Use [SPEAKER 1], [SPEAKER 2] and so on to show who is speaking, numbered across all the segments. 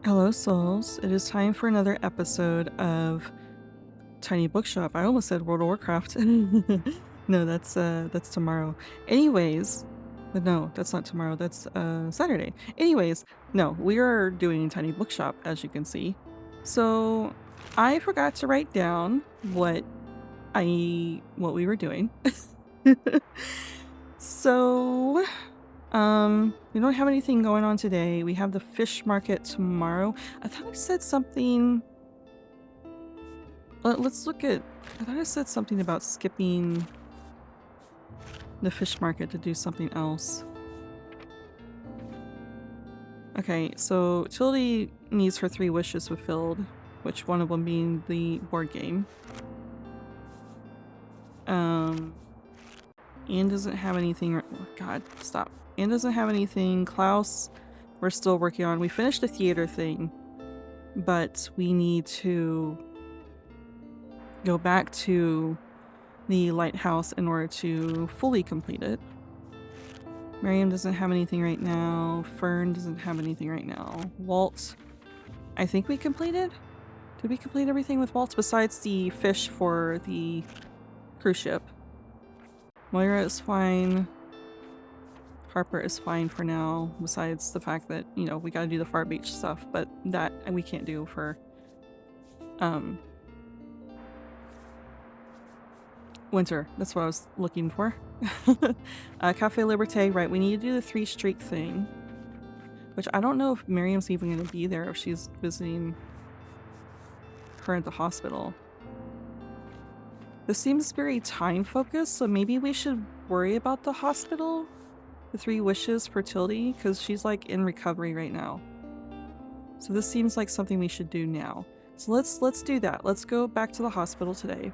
[SPEAKER 1] Hello, souls. It is time for another episode of Tiny Bookshop. I almost said World of Warcraft. No, that's tomorrow. Anyways, but no, that's not tomorrow. That's Saturday. Anyways, no, we are doing Tiny Bookshop, as you can see. So I forgot to write down what we were doing. So we don't have anything going on today. We have the fish market tomorrow. I thought I said something. Let's look at. I thought I said something about skipping the fish market to do something else. Okay, so Tilde needs her 3 wishes fulfilled, which one of them being the board game. Anne doesn't have anything. Oh, God, stop. Anne doesn't have anything. Klaus, we're still working on. We finished the theater thing, but we need to go back to the lighthouse in order to fully complete it. Miriam doesn't have anything right now. Fern doesn't have anything right now. Walt, I think we completed? Did we complete everything with Walt besides the fish for the cruise ship? Moira is fine. Harper is fine for now, besides the fact that, you know, we gotta do the Far Beach stuff, but that we can't do for, winter. That's what I was looking for. Cafe Liberté, right, we need to do the 3 streak thing. Which I don't know if Miriam's even going to be there if she's visiting her at the hospital. This seems very time focused, so maybe we should worry about the hospital? The 3 wishes for Tilde, because she's like in recovery right now. So this seems like something we should do now. So let's do that. Let's go back to the hospital today.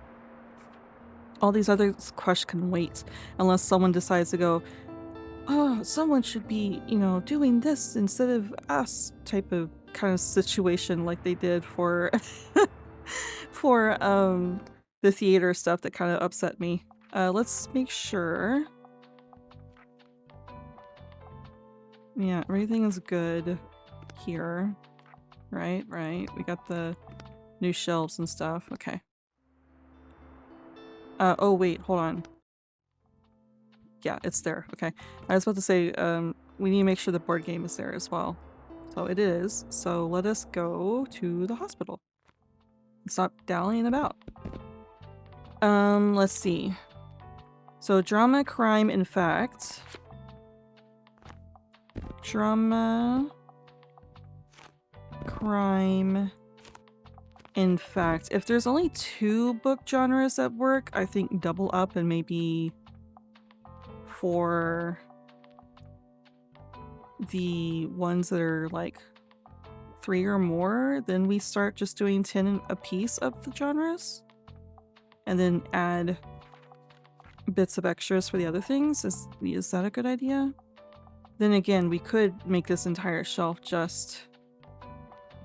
[SPEAKER 1] All these other quests can wait, unless someone decides to go, oh, someone should be, you know, doing this instead of us type of kind of situation like they did for for the theater stuff that kind of upset me. Let's make sure. Yeah, everything is good here. Right. We got the new shelves and stuff. Okay. Oh wait, hold on. Yeah, it's there. Okay. I was about to say, we need to make sure the board game is there as well. So it is. So let us go to the hospital. Stop dallying about. Let's see. So drama, crime, in fact. Drama, crime, in fact. If there's only 2 book genres at work, I think double up and maybe for the ones that are like 3 or more, then we start just doing 10 a piece of the genres and then add bits of extras for the other things. Is that a good idea? Then again, we could make this entire shelf just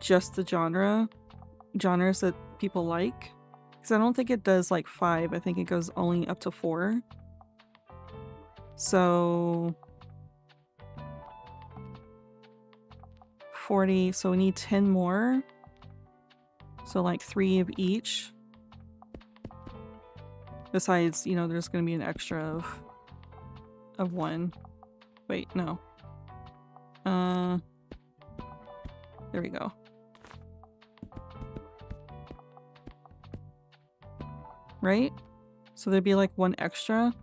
[SPEAKER 1] the genres that people like, because I don't think it does like 5. I think it goes only up to 4. So 40, so we need 10 more. So like 3 of each. Besides, you know, there's going to be an extra of 1. Wait, no. There we go. Right? So there'd be like 1 extra.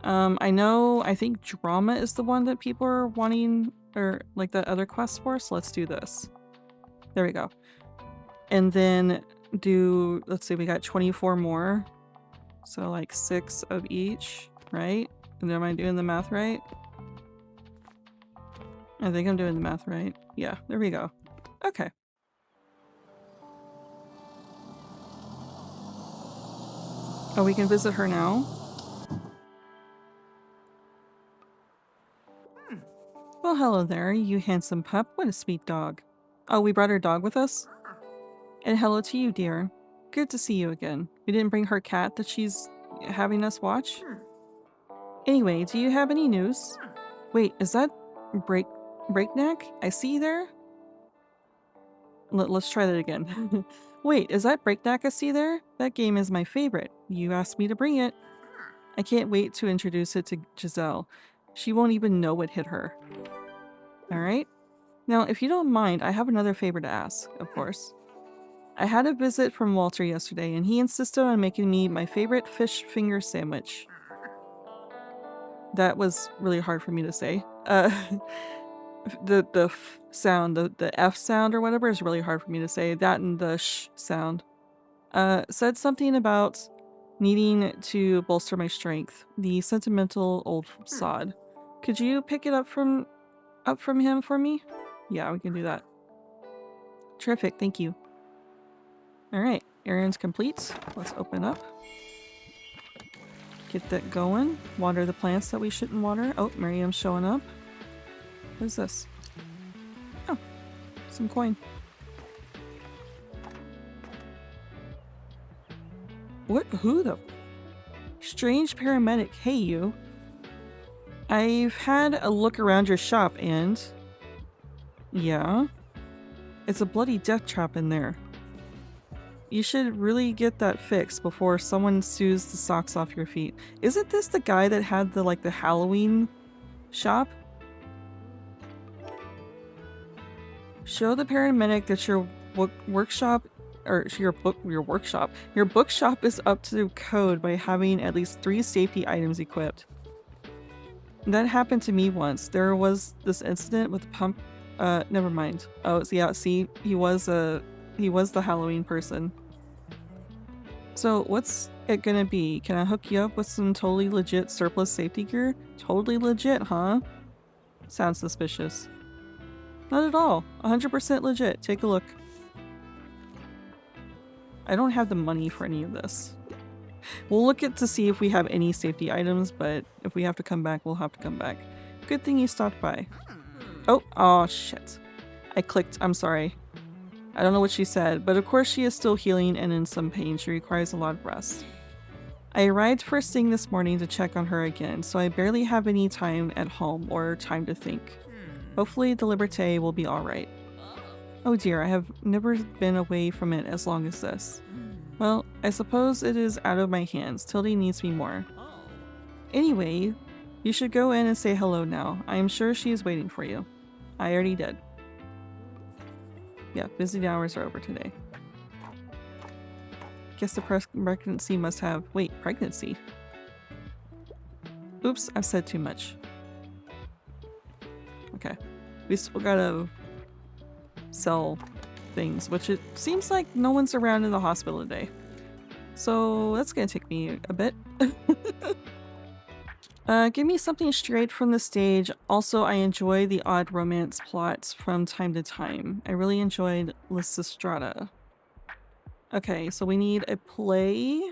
[SPEAKER 1] I think drama is the one that people are wanting, or like that other quest for, so let's do this. There we go. And then let's see, we got 24 more. So like 6 of each, right? And am I doing the math right? I think I'm doing the math right. Yeah, there we go. Okay. Oh, we can visit her now? Well, hello there, you handsome pup. What a sweet dog. Oh, we brought our dog with us? And hello to you, dear. Good to see you again. We didn't bring her cat that she's having us watch? Anyway, do you have any news? Wait, is that Breakneck? I see you there? Let's try that again. Wait, is that breakneck I see there? That game is my favorite. You asked me to bring it. I can't wait to introduce it to Giselle. She won't even know what hit her. Alright? Now, if you don't mind, I have another favor to ask, of course. I had a visit from Walter yesterday, and he insisted on making me my favorite fish finger sandwich. That was really hard for me to say. The f sound, the F sound or whatever is really hard for me to say. That and the sh sound. Said something about needing to bolster my strength. The sentimental old sod. Could you pick it up from him for me? Yeah, we can do that. Terrific, thank you. Alright, errand's complete. Let's open up. Get that going. Water the plants that we shouldn't water. Oh, Miriam's showing up. What is this? Oh, some coin. What? Who the? Strange paramedic. Hey, you. I've had a look around your shop and... Yeah? It's a bloody death trap in there. You should really get that fixed before someone sues the socks off your feet. Isn't this the guy that had the, like, the Halloween shop? Show the paramedic that your bookshop is up to code by having at least 3 safety items equipped. That happened to me once. There was this incident with pump. Never mind. Oh, yeah. See, he was the Halloween person. So what's it gonna be? Can I hook you up with some totally legit surplus safety gear? Totally legit, huh? Sounds suspicious. Not at all. 100% legit. Take a look. I don't have the money for any of this. We'll look to see if we have any safety items, but if we have to come back, we'll have to come back. Good thing you stopped by. Oh, shit. I clicked. I'm sorry. I don't know what she said, but of course she is still healing and in some pain. She requires a lot of rest. I arrived first thing this morning to check on her again, so I barely have any time at home or time to think. Hopefully the Liberté will be alright. Oh dear, I have never been away from it as long as this. Well, I suppose it is out of my hands. Tilde needs me more. Anyway, you should go in and say hello now. I am sure she is waiting for you. I already did. Yeah, busy hours are over today. Guess the pregnancy must have... Wait, pregnancy? Oops, I've said too much. Okay. We still gotta sell things, which it seems like no one's around in the hospital today. So that's gonna take me a bit. Give me something straight from the stage. Also, I enjoy the odd romance plots from time to time. I really enjoyed Lysistrata. Okay, so we need a play,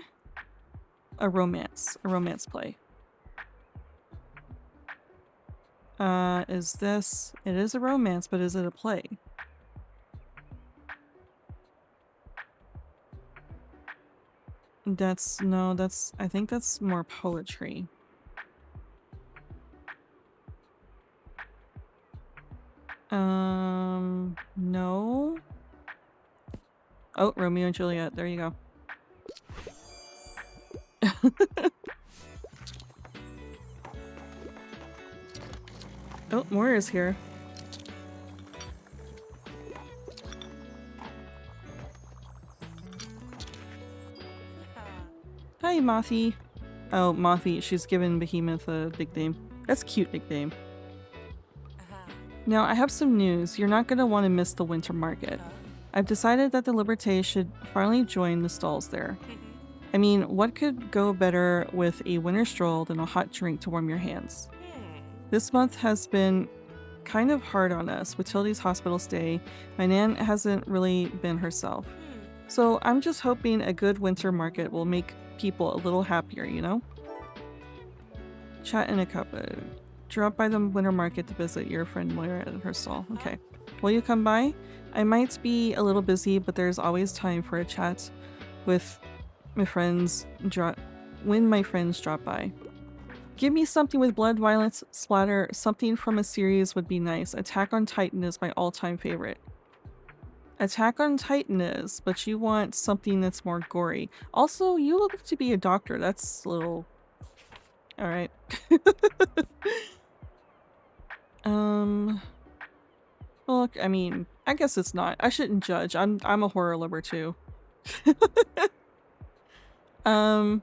[SPEAKER 1] a romance play. Is this... It is a romance, but is it a play? No, I think that's more poetry. No. Oh, Romeo and Juliet, there you go. Oh, Moira is here. Hi, Mothy. Oh, Mothy, she's given Behemoth a nickname. That's a cute nickname. Now, I have some news. You're not going to want to miss the winter market. I've decided that the Liberté should finally join the stalls there. I mean, what could go better with a winter stroll than a hot drink to warm your hands? This month has been kind of hard on us. With Tilde's hospital stay, my nan hasn't really been herself. So I'm just hoping a good winter market will make people a little happier, you know? Chat in a cup. Drop by the winter market to visit your friend Moira at her stall. Okay. Will you come by? I might be a little busy, but there's always time for a chat with my friends when my friends drop by. Give me something with blood, violence, splatter. Something from a series would be nice. Attack on Titan is my all-time favorite. Attack on Titan is, but you want something that's more gory. Also, you look to be a doctor. That's a little... Alright. Look, I mean, I guess it's not. I shouldn't judge. I'm a horror lover too. In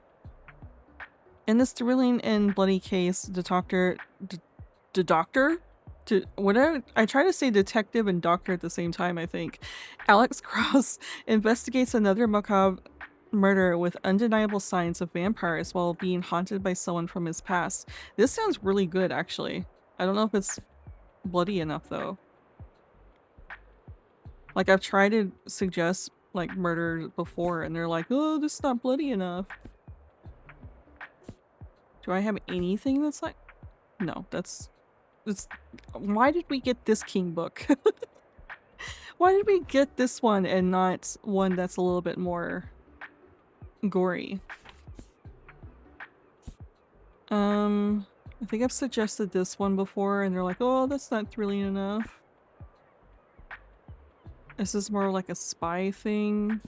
[SPEAKER 1] this thrilling and bloody case, the doctor... Whatever, I try to say detective and doctor at the same time, I think. Alex Cross investigates another macabre murder with undeniable signs of vampires while being haunted by someone from his past. This sounds really good, actually. I don't know if it's bloody enough, though. Like, I've tried to suggest, like, murder before, and they're like, oh, this is not bloody enough. Do I have anything that's like... No, that's... Why did we get this king book? Why did we get this one and not one that's a little bit more gory? I think I've suggested this one before and they're like, oh, that's not thrilling enough. This is more like a spy thing.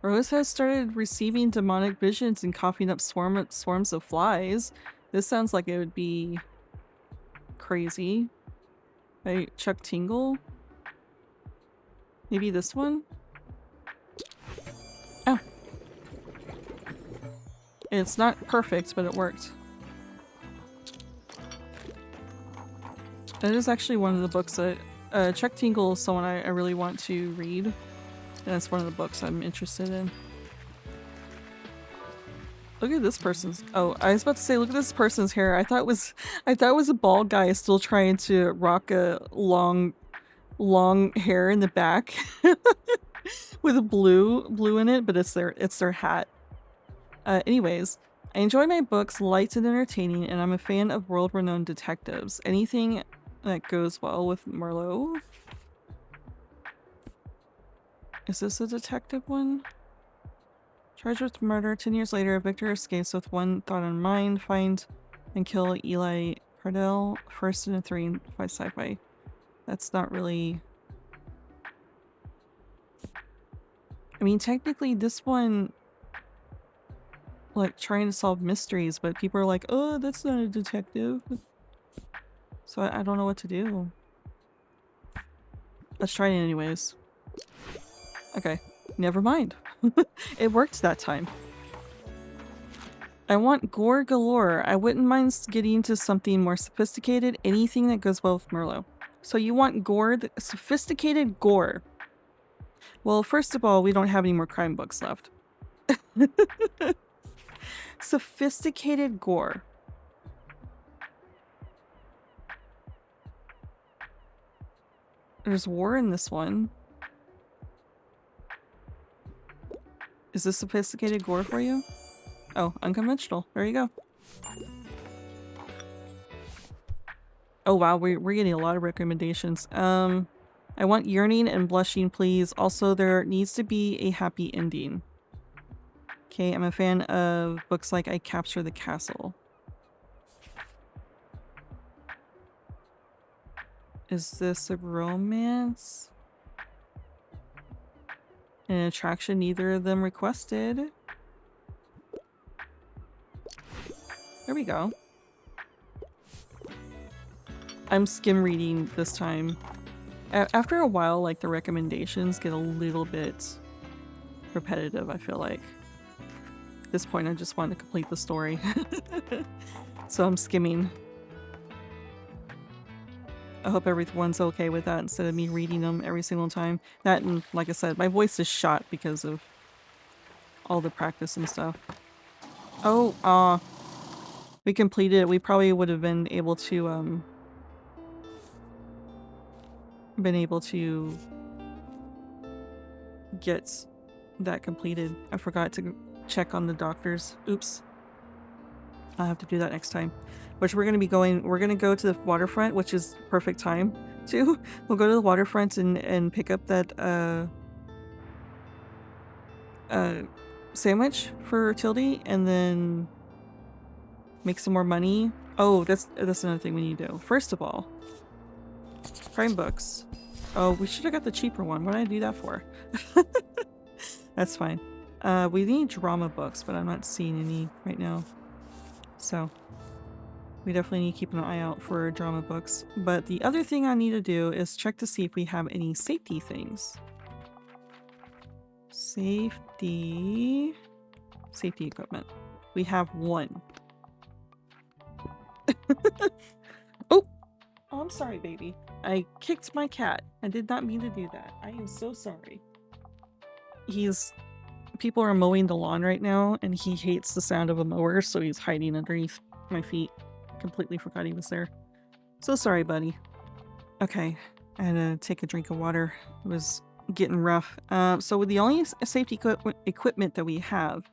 [SPEAKER 1] Rose has started receiving demonic visions and coughing up swarms of flies. This sounds like it would be crazy. By Chuck Tingle? Maybe this one? Oh. It's not perfect, but it worked. That is actually one of the books that Chuck Tingle is someone I really want to read. And that's one of the books I'm interested in. Look at this person's... Oh, I was about to say, look at this person's hair. I thought it was a bald guy still trying to rock a long hair in the back with a blue in it, but it's their hat. Anyways, I enjoy my books light and entertaining, and I'm a fan of world-renowned detectives. Anything that goes well with Merlot? Is this a detective one? Charged with murder, 10 years later, Victor escapes with one thought in mind: find and kill Eli Cardell, first in a 3 by sci-fi. That's not really... I mean, technically this one, like, trying to solve mysteries, but people are like, oh, that's not a detective. So I don't know what to do. Let's try it anyways. Okay, never mind. It worked that time. I want gore galore. I wouldn't mind getting to something more sophisticated. Anything that goes well with Merlot. So you want gore, sophisticated gore. Well, first of all, we don't have any more crime books left. Sophisticated gore. There's war in this one. Is this sophisticated gore for you? Oh, unconventional. There you go. Oh wow, we're getting a lot of recommendations. I want yearning and blushing, please. Also, there needs to be a happy ending. Okay, I'm a fan of books like I Capture the Castle. Is this a romance? An attraction neither of them requested. There we go. I'm skim reading this time. After a while, like, the recommendations get a little bit repetitive, I feel like. At this point, I just want to complete the story. So I'm skimming. I hope everyone's okay with that instead of me reading them every single time. That, and like I said, my voice is shot because of all the practice and stuff. Oh, we completed it. We probably would have been able to, get that completed. I forgot to check on the doctors. Oops. I'll have to do that next time. Which we're gonna go to the waterfront, which is perfect time too. We'll go to the waterfront and pick up that sandwich for Tilde, and then Make some more money. Oh, that's another thing we need to do. First of all, crime books. Oh, we should have got the cheaper one. What did I do that for? That's fine. We need drama books, but I'm not seeing any right now. So we definitely need to keep an eye out for drama books. But the other thing I need to do is check to see if we have any safety things. Safety equipment. We have one. Oh, I'm sorry, baby. I kicked my cat. I did not mean to do that. I am so sorry. People are mowing the lawn right now, and he hates the sound of a mower, so he's hiding underneath my feet. Completely forgot he was there. So sorry, buddy. Okay, I had to take a drink of water. It was getting rough. So the only safety equipment that we have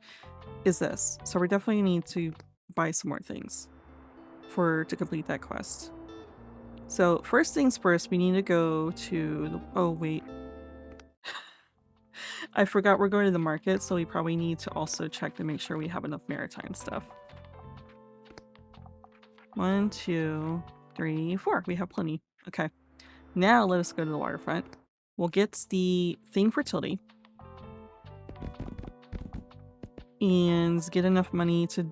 [SPEAKER 1] is this. So we definitely need to buy some more things to complete that quest. So first things first, we need to go to the, oh wait. I forgot we're going to the market, so we probably need to also check to make sure we have enough maritime stuff. 1, 2, 3, 4. We have plenty. Okay. Now let us go to the waterfront. We'll get the thing for Tilde. And get enough money to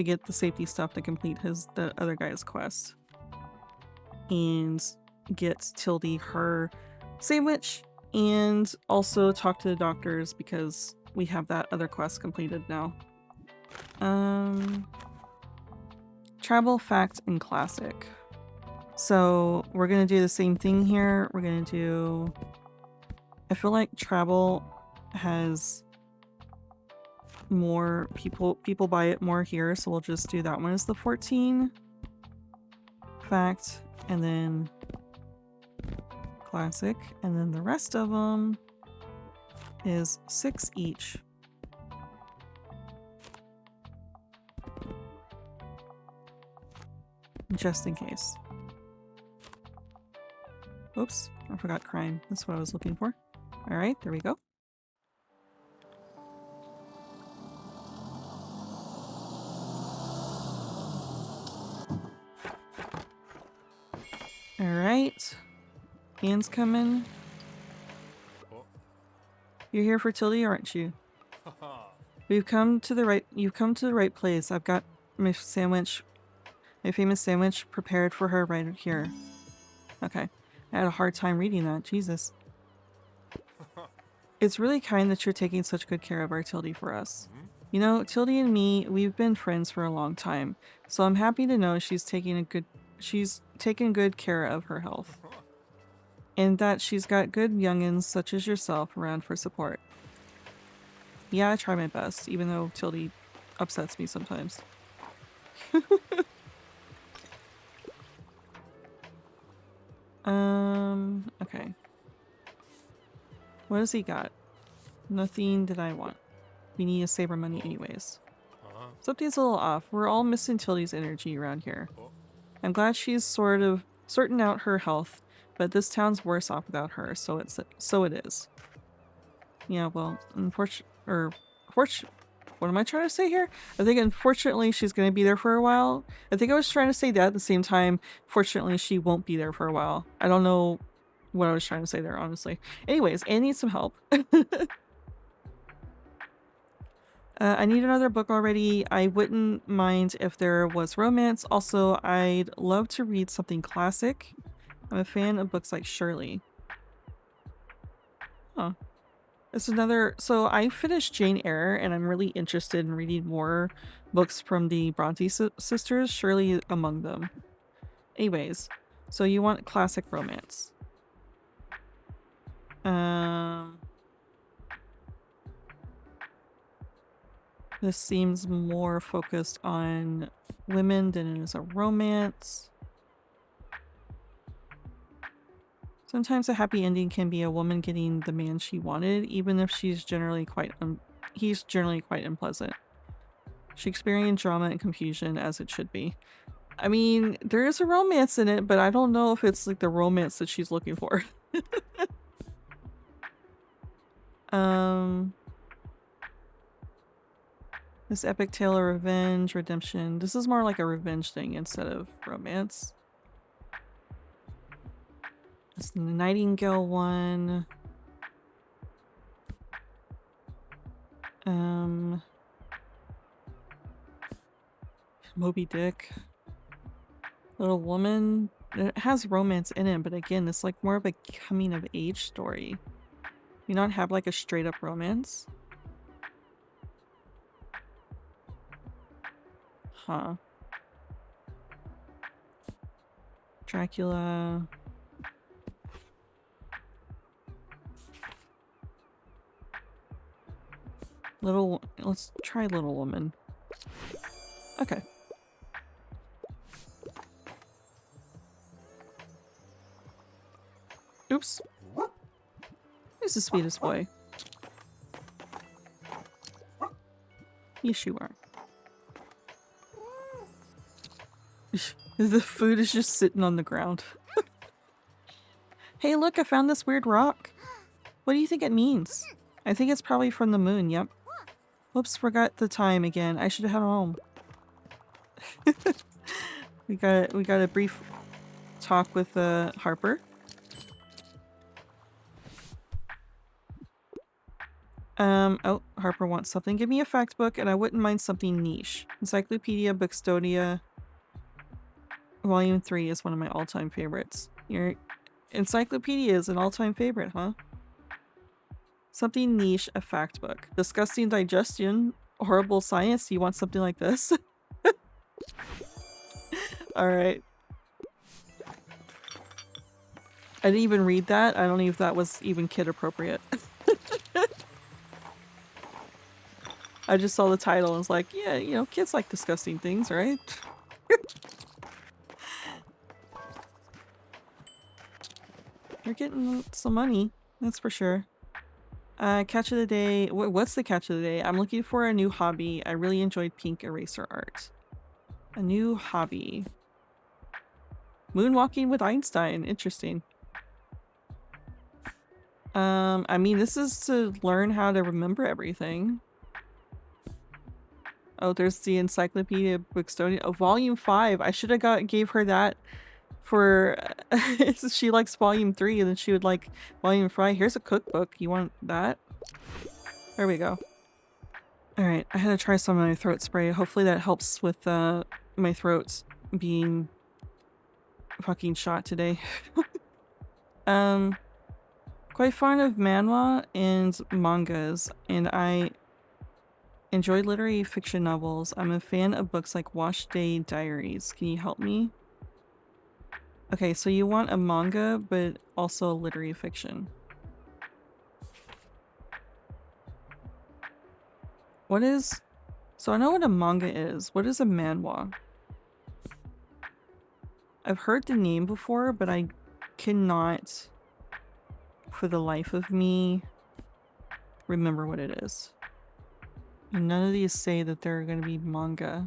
[SPEAKER 1] get the safety stuff to complete the other guy's quest. And get Tilde her sandwich. And also talk to the doctors because we have that other quest completed now. Travel, fact, and classic. So we're gonna do the same thing here. We're gonna do... I feel like travel has more people buy it more here, so we'll just do that one as the 14. Fact, and then classic, and then the rest of them is 6 each. Just in case. Oops, I forgot crime. That's what I was looking for. Alright, there we go. Alright. Ian's coming. You're here for Tilde, aren't you? You've come to the right place. I've got my sandwich, my famous sandwich prepared for her right here. Okay. I had a hard time reading that. Jesus. It's really kind that you're taking such good care of our Tilde for us. You know, Tilde and me, we've been friends for a long time, so I'm happy to know she's taking good care of her health. And that she's got good youngins such as yourself around for support. Yeah, I try my best, even though Tilde upsets me sometimes. Okay. What has he got? Nothing that I want. We need to save our money anyways. Something's a little off. We're all missing Tilde's energy around here. I'm glad she's sort of sorting out her health, but this town's worse off without her, so it is. Yeah, well, what am I trying to say here? I think unfortunately she's going to be there for a while. I think I was trying to say that at the same time. Fortunately, she won't be there for a while. I don't know what I was trying to say there, honestly. Anyways, Anne needs some help. I need another book already. I wouldn't mind if there was romance. Also, I'd love to read something classic. I'm a fan of books like Shirley. Huh. It's another... So I finished Jane Eyre, and I'm really interested in reading more books from the Bronte sisters, Shirley among them. Anyways, so you want classic romance. This seems more focused on women than it is a romance. Sometimes a happy ending can be a woman getting the man she wanted, even if he's generally quite unpleasant. Shakespearean drama and confusion, as it should be. I mean, there is a romance in it, but I don't know if it's like the romance that she's looking for. This epic tale of revenge, redemption. This is more like a revenge thing instead of romance. It's the Nightingale one. Moby Dick. Little Woman. It has romance in it, but again, it's like more of a coming of age story. You not have like a straight up romance? Huh. Dracula. Let's try Little Woman. Okay. Oops. He's the sweetest boy. Yes, you are. The food is just sitting on the ground. Hey, look, I found this weird rock. What do you think it means? I think it's probably from the moon, yep. Whoops, forgot the time again. I should have head home. we got a brief talk with Harper. Oh, Harper wants something. Give me a fact book and I wouldn't mind something niche. Encyclopedia Bookstodia Volume 3 is one of my all-time favorites. Your encyclopedia is an all-time favorite, huh? Something niche, a fact book. Disgusting digestion, horrible science. You want something like this? Alright. I didn't even read that. I don't know if that was even kid appropriate. I just saw the title and was like, yeah, you know, kids like disgusting things, right? You're getting some money, that's for sure. Catch of the day. What's the catch of the day? I'm looking for a new hobby. I really enjoyed pink eraser art. A new hobby. Moonwalking with Einstein. Interesting. I mean, this is to learn how to remember everything. Oh, there's the Encyclopedia Bookstonia. Oh, Volume 5. I should have gave her that for she likes Volume 3 and then she would like Volume 5. Here's a cookbook. You want that? There we go. Alright, I had to try some of my throat spray. Hopefully that helps with my throat being fucking shot today. Quite fond of manhwa and mangas, and I enjoy literary fiction novels. I'm a fan of books like Wash Day Diaries. Can you help me? Okay, so you want a manga, but also a literary fiction. What is... So I know what a manga is. What is a manhwa? I've heard the name before, but I cannot, for the life of me, remember what it is. And none of these say that they're going to be manga.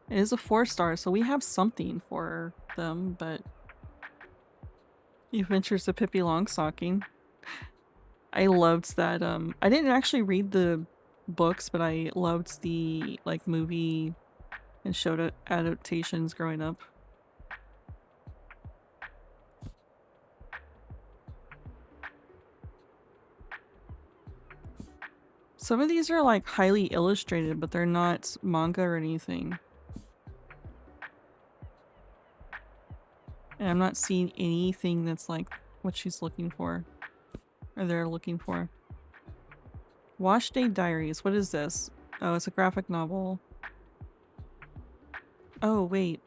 [SPEAKER 1] It is a 4-star, so we have something for them, but... Adventures of Pippi Longstocking. I loved that, I didn't actually read the books, but I loved the, like, movie and show adaptations growing up. Some of these are, like, highly illustrated, but they're not manga or anything. And I'm not seeing anything that's like what she's looking for. Or they're looking for. Wash Day Diaries. What is this? Oh, it's a graphic novel. Oh, wait.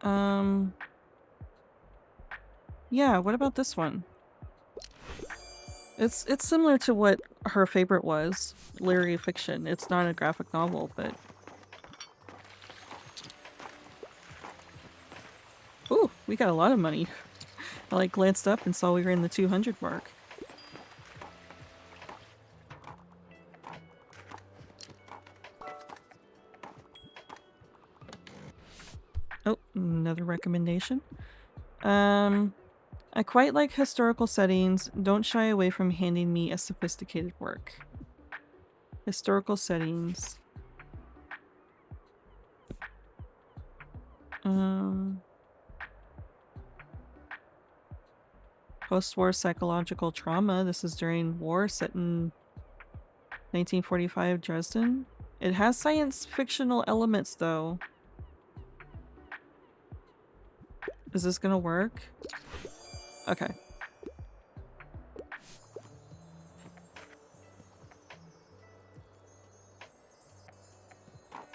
[SPEAKER 1] Yeah, what about this one? It's similar to what her favorite was. Literary fiction. It's not a graphic novel, but... Ooh, we got a lot of money. I like glanced up and saw we were in the 200 mark. Oh, another recommendation. I quite like historical settings. Don't shy away from handing me a sophisticated work. Historical settings. Post-war psychological trauma. This is during war set in 1945 Dresden. It has science fictional elements though. Is this gonna work? Okay.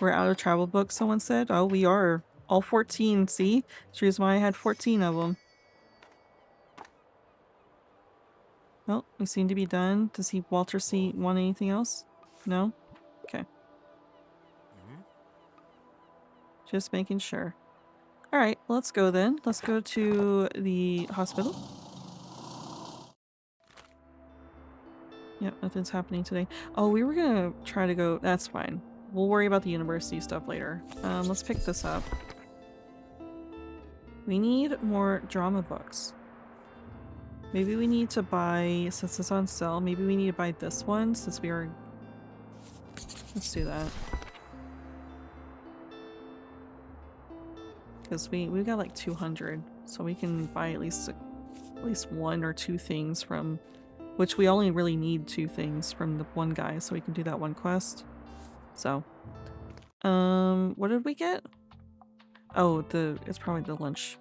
[SPEAKER 1] We're out of travel books, someone said. Oh, we are. All 14, see? That's the reason why I had 14 of them. Well, we seem to be done. Does Walter want anything else? No? Okay. Just making sure. Alright, let's go then. Let's go to the hospital. Yep, nothing's happening today. Oh, we were gonna try to go... That's fine. We'll worry about the university stuff later. Let's pick this up. We need more drama books. Maybe we need to buy, since it's on sale, maybe we need to buy this one since we are... Let's do that. Because we've got like 200, so we can buy at least one or two things from... Which we only really need 2 things from the one guy, so we can do that one quest. So, what did we get? Oh, it's probably the lunch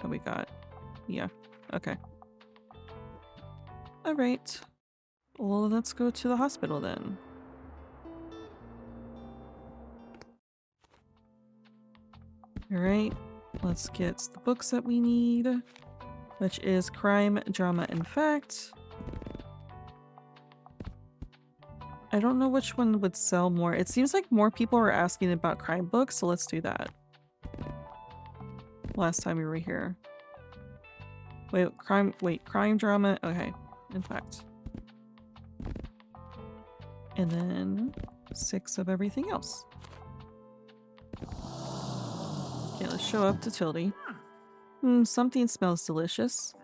[SPEAKER 1] that we got. Yeah, okay. Alright. Well, let's go to the hospital then. Alright, let's get the books that we need, which is Crime, Drama, and Fact. I don't know which one would sell more. It seems like more people are asking about crime books, so let's do that. Last time we were here. Crime, drama, okay. In fact. And then 6 of everything else. Okay, let's show up to Tilde. Something smells delicious.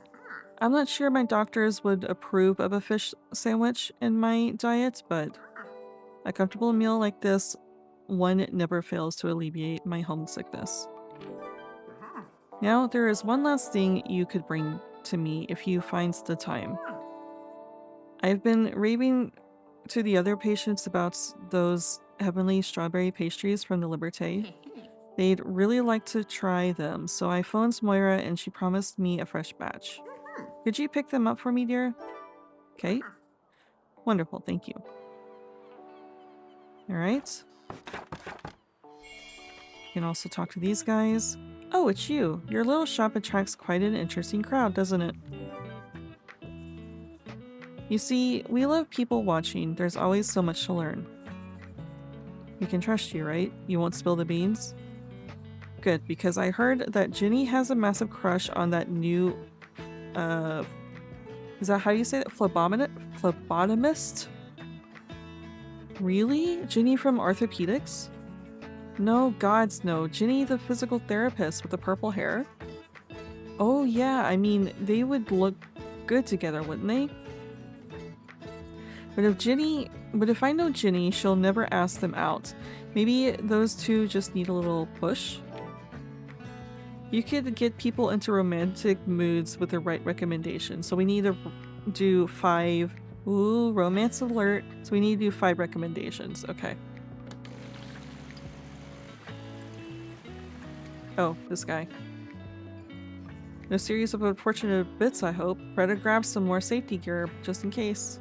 [SPEAKER 1] I'm not sure my doctors would approve of a fish sandwich in my diet, but a comfortable meal like this one never fails to alleviate my homesickness. Now, there is one last thing you could bring to me if you find the time. I've been raving to the other patients about those heavenly strawberry pastries from the Liberté. They'd really like to try them, so I phoned Moira and she promised me a fresh batch. Could you pick them up for me, dear? Okay. Wonderful, thank you. Alright. You can also talk to these guys. Oh, it's you. Your little shop attracts quite an interesting crowd, doesn't it? You see, we love people watching. There's always so much to learn. We can trust you, right? You won't spill the beans? Good, because I heard that Ginny has a massive crush on that new... is that how you say that? Phlebotomist? Really? Ginny from orthopedics? No, gods, no. Ginny, the physical therapist with the purple hair? Oh yeah, I mean, they would look good together, wouldn't they? But if I know Ginny, she'll never ask them out. Maybe those two just need a little push? You could get people into romantic moods with the right recommendation. So we need to do 5. Ooh, romance alert. So we need to do 5 recommendations. Okay. Oh, this guy. No series of unfortunate bits, I hope. Try to grab some more safety gear, just in case.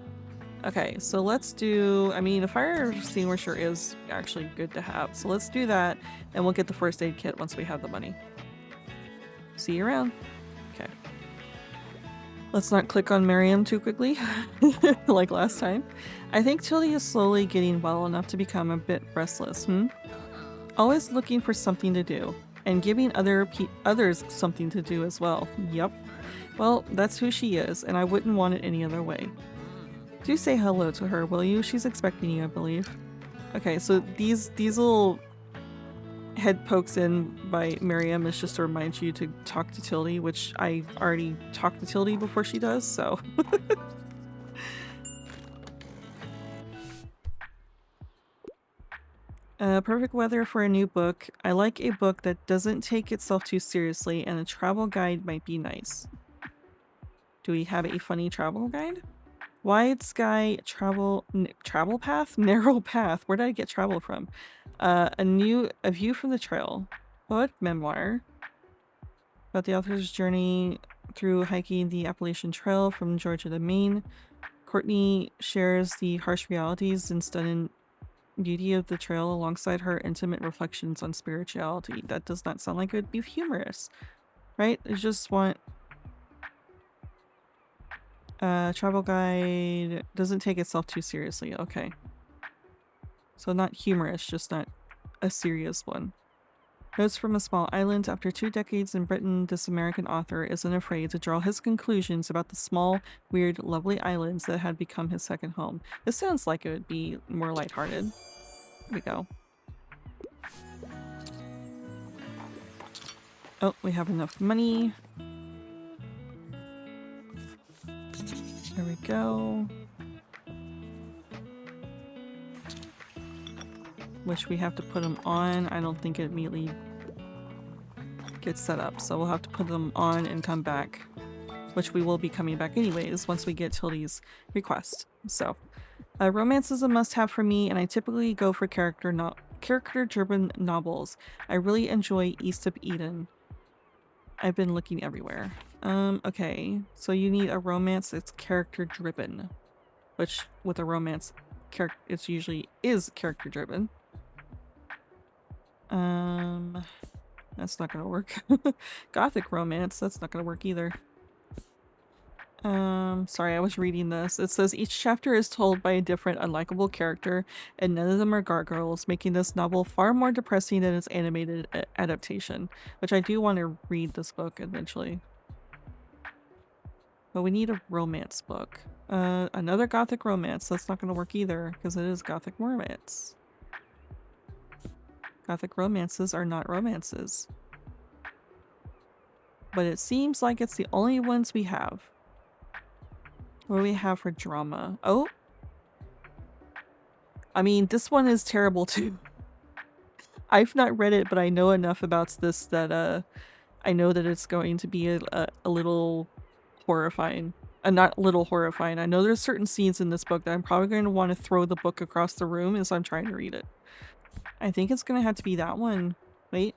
[SPEAKER 1] Okay, so let's do... I mean, a fire extinguisher is actually good to have. So let's do that, and we'll get the first aid kit once we have the money. See you around. Okay. Let's not click on Miriam too quickly, like last time. I think Tilde is slowly getting well enough to become a bit restless, Always looking for something to do. And giving others something to do as well. Yup. Well, that's who she is, and I wouldn't want it any other way. Do say hello to her, will you? She's expecting you, I believe. Okay, so these little head pokes in by Miriam is just to remind you to talk to Tilde, which I already talked to Tilde before she does, so... Perfect weather for a new book. I like a book that doesn't take itself too seriously, and a travel guide might be nice. Do we have a funny travel guide? Wide sky travel path? Narrow path. Where did I get travel from? A view from the trail. Poet memoir about the author's journey through hiking the Appalachian Trail from Georgia to Maine. Courtney shares the harsh realities and stunning beauty of the trail alongside her intimate reflections on spirituality. That does not sound like it would be humorous, right? I just want travel guide doesn't take itself too seriously. Okay. So not humorous, just not a serious one. Notes from a small island. After 2 decades in Britain, this American author isn't afraid to draw his conclusions about the small, weird, lovely islands that had become his second home. This sounds like it would be more lighthearted. Here we go. Oh, we have enough money. There we go. Which we have to put them on. I don't think it immediately gets set up, so we'll have to put them on and come back. Which we will be coming back anyways once we get Tilde's request. So, romance is a must-have for me, and I typically go for character-driven novels. I really enjoy East of Eden. I've been looking everywhere. Okay, so you need a romance that's character-driven, which with a romance, it's usually is character-driven. That's not gonna work. Gothic romance, that's not gonna work either. Sorry, I was reading this. It says each chapter is told by a different unlikable character, and none of them are gargoyles, making this novel far more depressing than its animated adaptation, which I do want to read this book eventually. But we need a romance book. Another gothic romance. That's not going to work either, because it is gothic romance. Gothic romances are not romances. But it seems like it's the only ones we have. What do we have for drama? Oh! I mean, this one is terrible too. I've not read it, but I know enough about this that I know that it's going to be a little horrifying. Not a little horrifying. I know there's certain scenes in this book that I'm probably going to want to throw the book across the room as I'm trying to read it. I think it's going to have to be that one. Wait.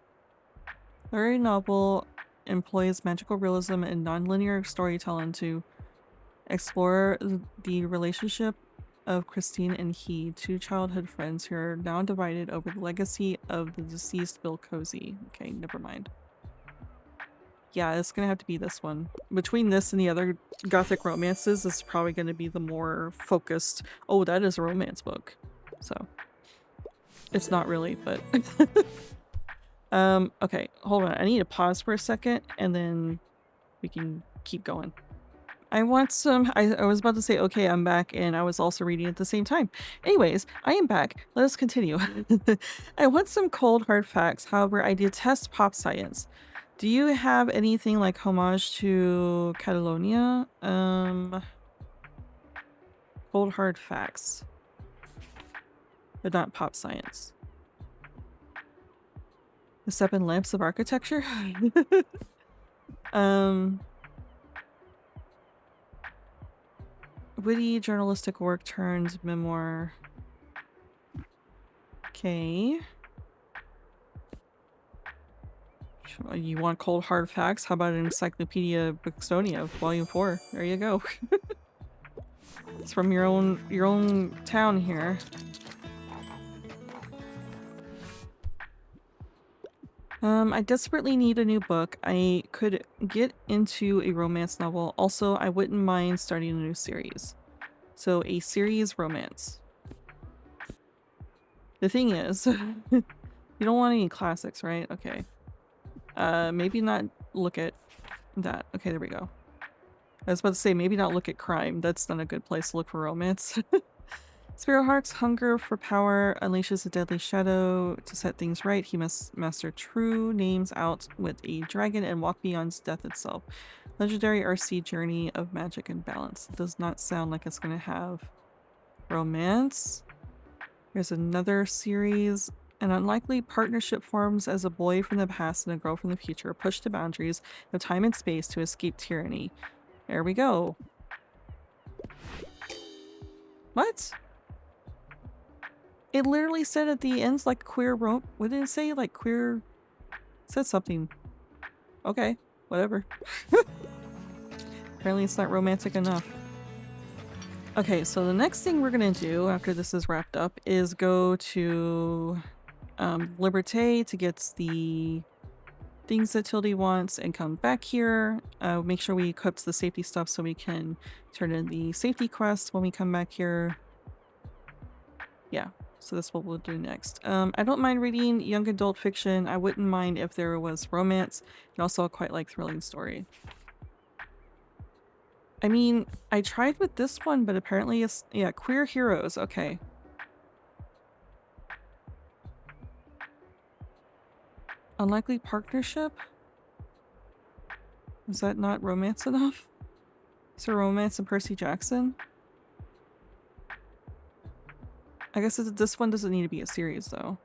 [SPEAKER 1] Literary novel employs magical realism and non-linear storytelling to explore the relationship of Christine and he, 2 childhood friends who are now divided over the legacy of the deceased Bill Cozy. Okay, never mind. Yeah, it's gonna have to be this one. Between this and the other gothic romances, this is probably gonna be the more focused. Oh, that is a romance book. So. It's not really, but... okay, hold on. I need to pause for a second, and then we can keep going. I want some... I was about to say, okay, I'm back, and I was also reading at the same time. Anyways, I am back. Let us continue. I want some cold, hard facts. However, I detest pop science. Do you have anything like homage to Catalonia? Cold, hard facts. But not pop science. The 7 lamps of architecture? Witty journalistic work turned memoir. Okay. You want cold hard facts? How about an Encyclopedia Bookstonia, Volume 4? There you go. It's from your own town here. I desperately need a new book. I could get into a romance novel. Also, I wouldn't mind starting a new series. So, a series romance. The thing is, you don't want any classics, right? Okay. Maybe not look at that. Okay, there we go. I was about to say, maybe not look at crime. That's not a good place to look for romance. Sparrowhawk's hunger for power unleashes a deadly shadow. To set things right, he must master true names out with a dragon and walk beyond death itself. Legendary RC journey of magic and balance. Does not sound like it's going to have romance. There's another series. An unlikely partnership forms as a boy from the past and a girl from the future push the boundaries of time and space to escape tyranny. There we go. What? It literally said at the end like queer what did it say? Like queer... It said something. Okay, whatever. Apparently it's not romantic enough. Okay, so the next thing we're gonna do after this is wrapped up is go to Liberté to get the things that Tilde wants and come back here. Make sure we equip the safety stuff so we can turn in the safety quest when we come back here. Yeah, so that's what we'll do next. I don't mind reading young adult fiction. I wouldn't mind if there was romance, and also I quite like thrilling story. I mean, I tried with this one, but apparently it's, yeah, queer heroes, okay. Unlikely partnership? Is that not romance enough? Is there romance in Percy Jackson? I guess this one doesn't need to be a series, though.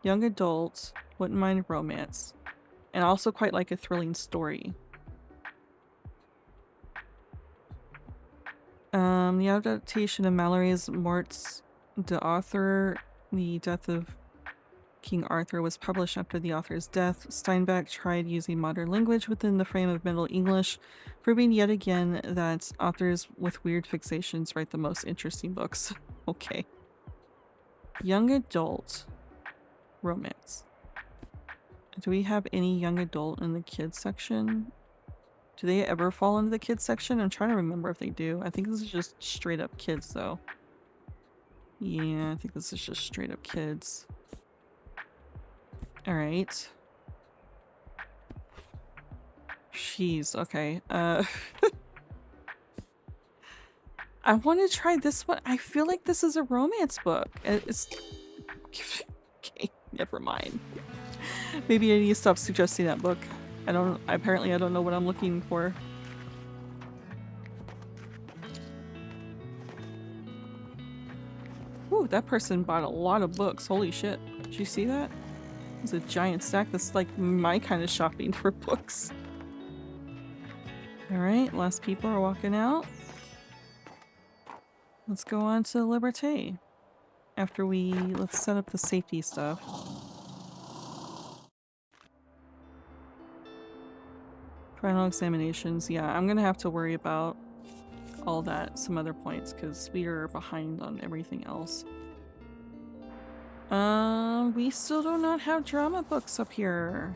[SPEAKER 1] Young adult, wouldn't mind romance. And I also quite like a thrilling story. The adaptation of Mallory's Morts d'Arthur, the death of King Arthur, was published after the author's death. Steinbeck tried using modern language within the frame of Middle English, proving yet again that authors with weird fixations write the most interesting books. Okay. Young adult romance. Do we have any young adult in the kids section? Do they ever fall into the kids section? I'm trying to remember if they do. I think this is just straight up kids though. Yeah, I think this is just straight up kids. Alright. Jeez, okay. I want to try this one. I feel like this is a romance book. It's... Okay, never mind. Maybe I need to stop suggesting that book. Apparently I don't know what I'm looking for. Ooh, that person bought a lot of books. Holy shit. Did you see that? It's a giant stack. That's like my kind of shopping for books. Alright, last people are walking out. Let's go on to Liberté. Let's set up the safety stuff. Final examinations. Yeah, I'm gonna have to worry about all that some other points because we are behind on everything else. We still do not have drama books up here.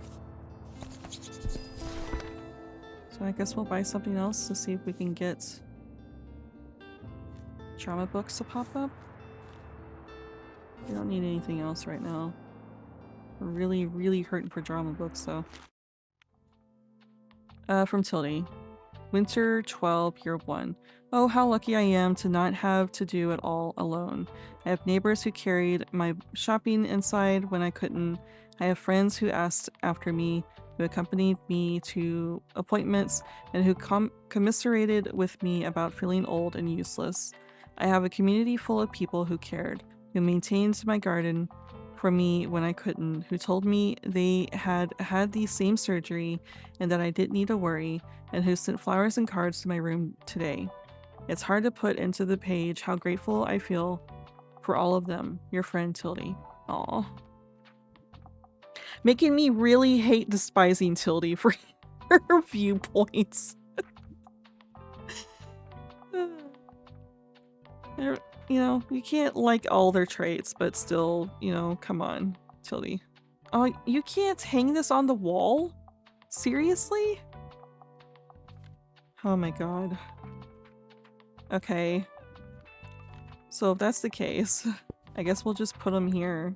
[SPEAKER 1] So I guess we'll buy something else to see if we can get drama books to pop up. We don't need anything else right now. We're really, really hurting for drama books though. From Tilde. Winter 12, year 1. Oh, how lucky I am to not have to do it all alone. I have neighbors who carried my shopping inside when I couldn't. I have friends who asked after me, who accompanied me to appointments, and who commiserated with me about feeling old and useless. I have a community full of people who cared, who maintained my garden for me when I couldn't, who told me they had had the same surgery and that I didn't need to worry, and who sent flowers and cards to my room today. It's hard to put into the page how grateful I feel for all of them. Your friend Tilde. Aww. Making me really hate despising Tilde for her viewpoints. You know, you can't like all their traits, but still, you know, come on, Tilde. Oh, you can't hang this on the wall? Seriously? Oh my god. Okay. So if that's the case, I guess we'll just put them here.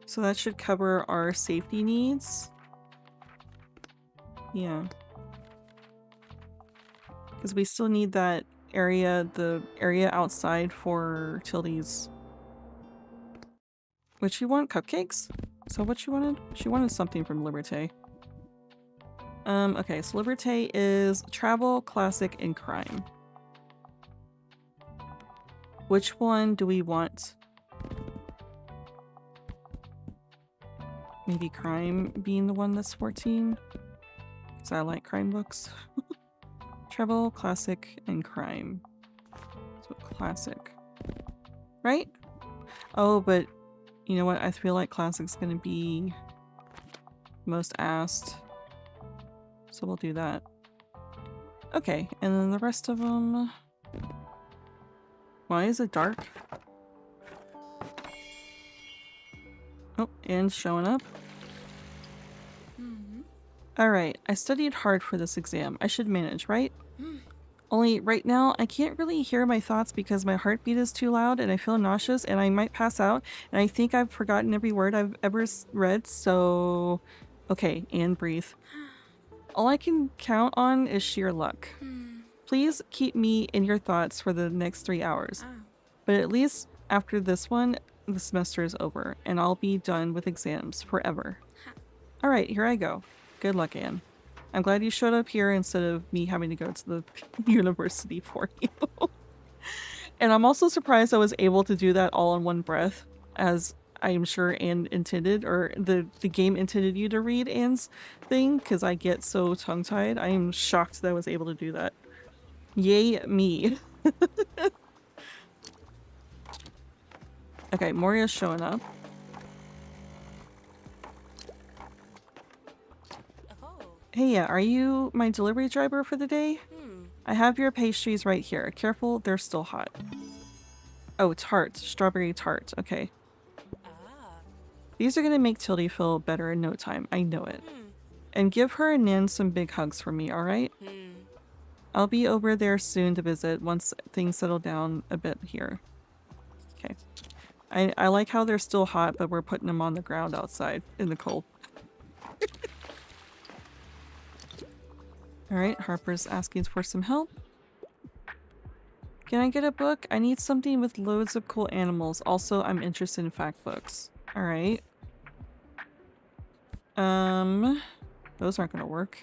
[SPEAKER 1] So that should cover our safety needs. Yeah. Because we still need that area, the area outside for Tilde's. Would she want cupcakes? Is that what she wanted? She wanted something from Liberté. Okay, so Liberté is travel, classic, and crime. Which one do we want? Maybe crime being the one that's 14? Because I like crime books. Travel, classic, and crime. So classic. Right? Oh, but you know what? I feel like classic's gonna be most asked. So we'll do that. Okay, and then the rest of them... Why is it dark? Oh, and showing up. Alright, I studied hard for this exam. I should manage, right? Only right now, I can't really hear my thoughts because my heartbeat is too loud and I feel nauseous and I might pass out and I think I've forgotten every word I've ever read, so... Okay, and breathe. All I can count on is sheer luck. Please keep me in your thoughts for the next 3 hours. But at least after this one, the semester is over and I'll be done with exams forever. Alright, here I go. Good luck, Anne. I'm glad you showed up here instead of me having to go to the university for you. And I'm also surprised I was able to do that all in one breath, as I am sure Anne intended, or the game intended you to read Anne's thing, because I get so tongue-tied. I am shocked that I was able to do that. Yay me. Okay, Moria's showing up. Hey, yeah, are you my delivery driver for the day? I have your pastries right here. Careful, they're still hot. Oh, tart. Strawberry tart. Okay. These are gonna make Tilde feel better in no time. I know it. And give her and Nan some big hugs for me, alright? I'll be over there soon to visit once things settle down a bit here. Okay. I like how they're still hot, but we're putting them on the ground outside in the cold. Alright, Harper's asking for some help. Can I get a book? I need something with loads of cool animals. Also, I'm interested in fact books. Alright. Those aren't gonna work.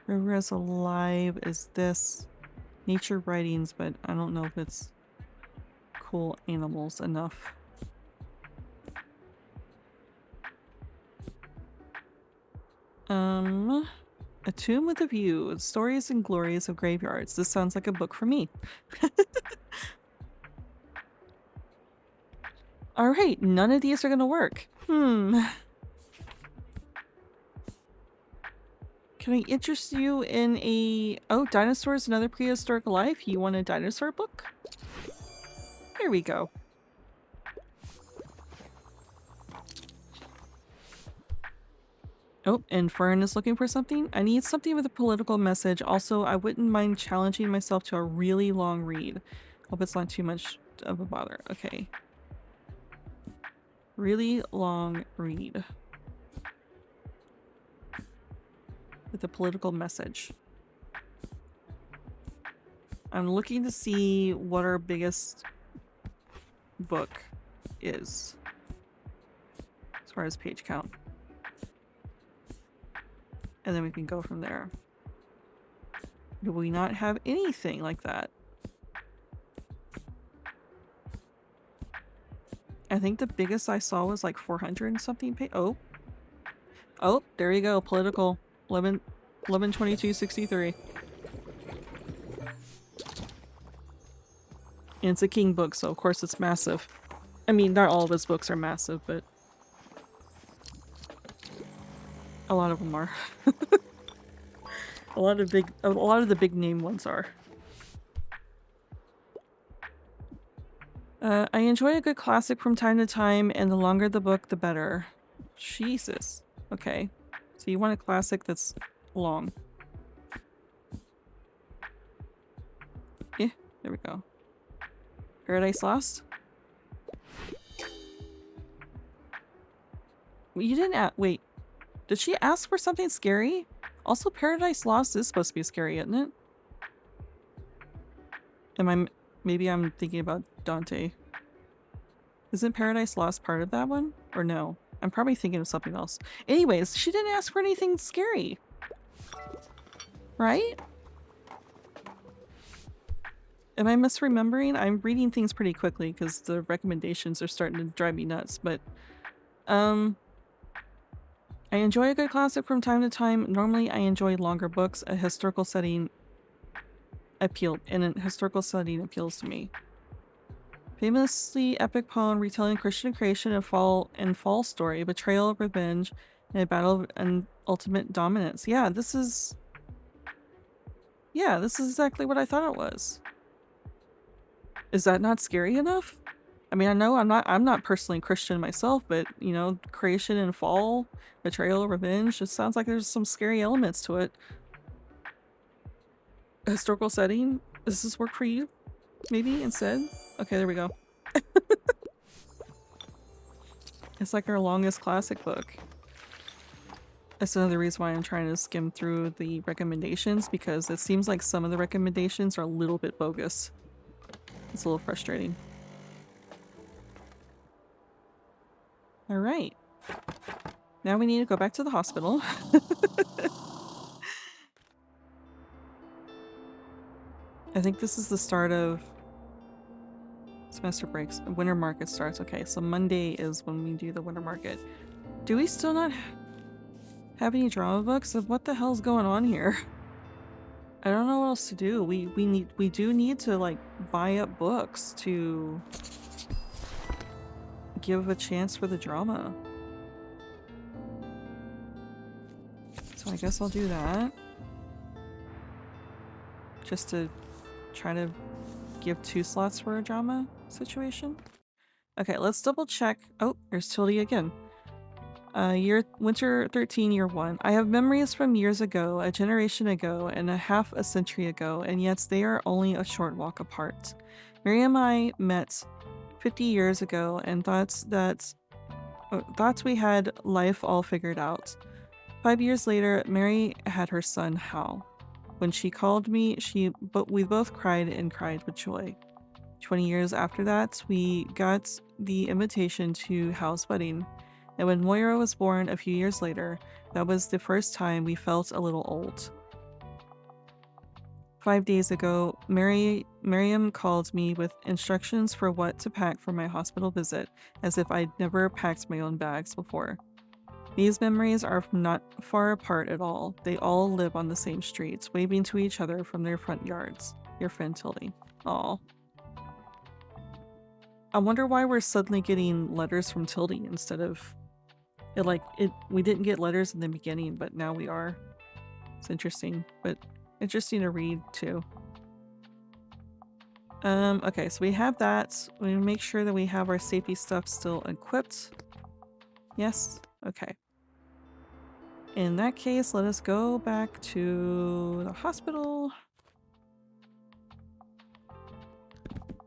[SPEAKER 1] River is Alive is this. Nature Writings, but I don't know if it's cool animals enough. A Tomb with a View. Stories and Glories of Graveyards. This sounds like a book for me. Alright, none of these are gonna work. Can I interest you in a... Oh, Dinosaurs and Other Prehistoric Life? You want a dinosaur book? Here we go. Oh, and Fern is looking for something? I need something with a political message. Also, I wouldn't mind challenging myself to a really long read. Hope it's not too much of a bother. Okay. Really long read. With a political message. I'm looking to see what our biggest book is. As far as page count. And then we can go from there. Do we not have anything like that? I think the biggest I saw was like 400 and something page. Oh. Oh, there you go. Political. 11/22/63. And it's a King book, so of course it's massive. I mean, not all of his books are massive, but a lot of them are. a lot of the big name ones are. I enjoy a good classic from time to time, and the longer the book, the better. Jesus. Okay. So you want a classic that's long. Yeah, there we go. Paradise Lost? You didn't wait. Did she ask for something scary? Also, Paradise Lost is supposed to be scary, isn't it? Maybe I'm thinking about Dante. Isn't Paradise Lost part of that one? Or no? I'm probably thinking of something else. Anyways, she didn't ask for anything scary. Right? Am I misremembering? I'm reading things pretty quickly because the recommendations are starting to drive me nuts, but I enjoy a good classic from time to time. Normally I enjoy longer books. A historical setting appeals to me. Famously epic poem retelling Christian creation and fall story, betrayal, revenge, and a battle and ultimate dominance. This is exactly what I thought it was. Is that not scary enough? I mean, I know I'm not personally Christian myself, but you know, creation and fall, betrayal, revenge, it sounds like there's some scary elements to it. A historical setting? Does this work for you? Maybe instead? Okay, there we go. It's like our longest classic book. That's another reason why I'm trying to skim through the recommendations, because it seems like some of the recommendations are a little bit bogus. It's a little frustrating. Alright. Now we need to go back to the hospital. I think this is the start of semester breaks. Winter market starts. Okay, so Monday is when we do the winter market. Do we still not have any drama books? What the hell's going on here? I don't know what else to do. We do need to like buy up books to give a chance for the drama. So I guess I'll do that. Just to try to give 2 slots for a drama situation. Okay, let's double check. Oh, there's Tilde again. Winter 13, year 1. I have memories from years ago, a generation ago, and a half a century ago, and yet they are only a short walk apart. Mary and I met 50 years ago and thought we had life all figured out. 5 years later, Mary had her son, Hal. When she called me, we both cried and cried with joy. 20 years after that, we got the invitation to Hal's wedding. And when Moira was born a few years later, that was the first time we felt a little old. 5 days ago, Miriam called me with instructions for what to pack for my hospital visit, as if I'd never packed my own bags before. These memories are not far apart at all. They all live on the same streets, waving to each other from their front yards. Your friend Tilde. Aw. I wonder why we're suddenly getting letters from Tilde instead of... we didn't get letters in the beginning, but now we are. It's interesting, but interesting to read too. Okay, so we have that. We make sure that we have our safety stuff still equipped. Yes? Okay. In that case, let us go back to the hospital.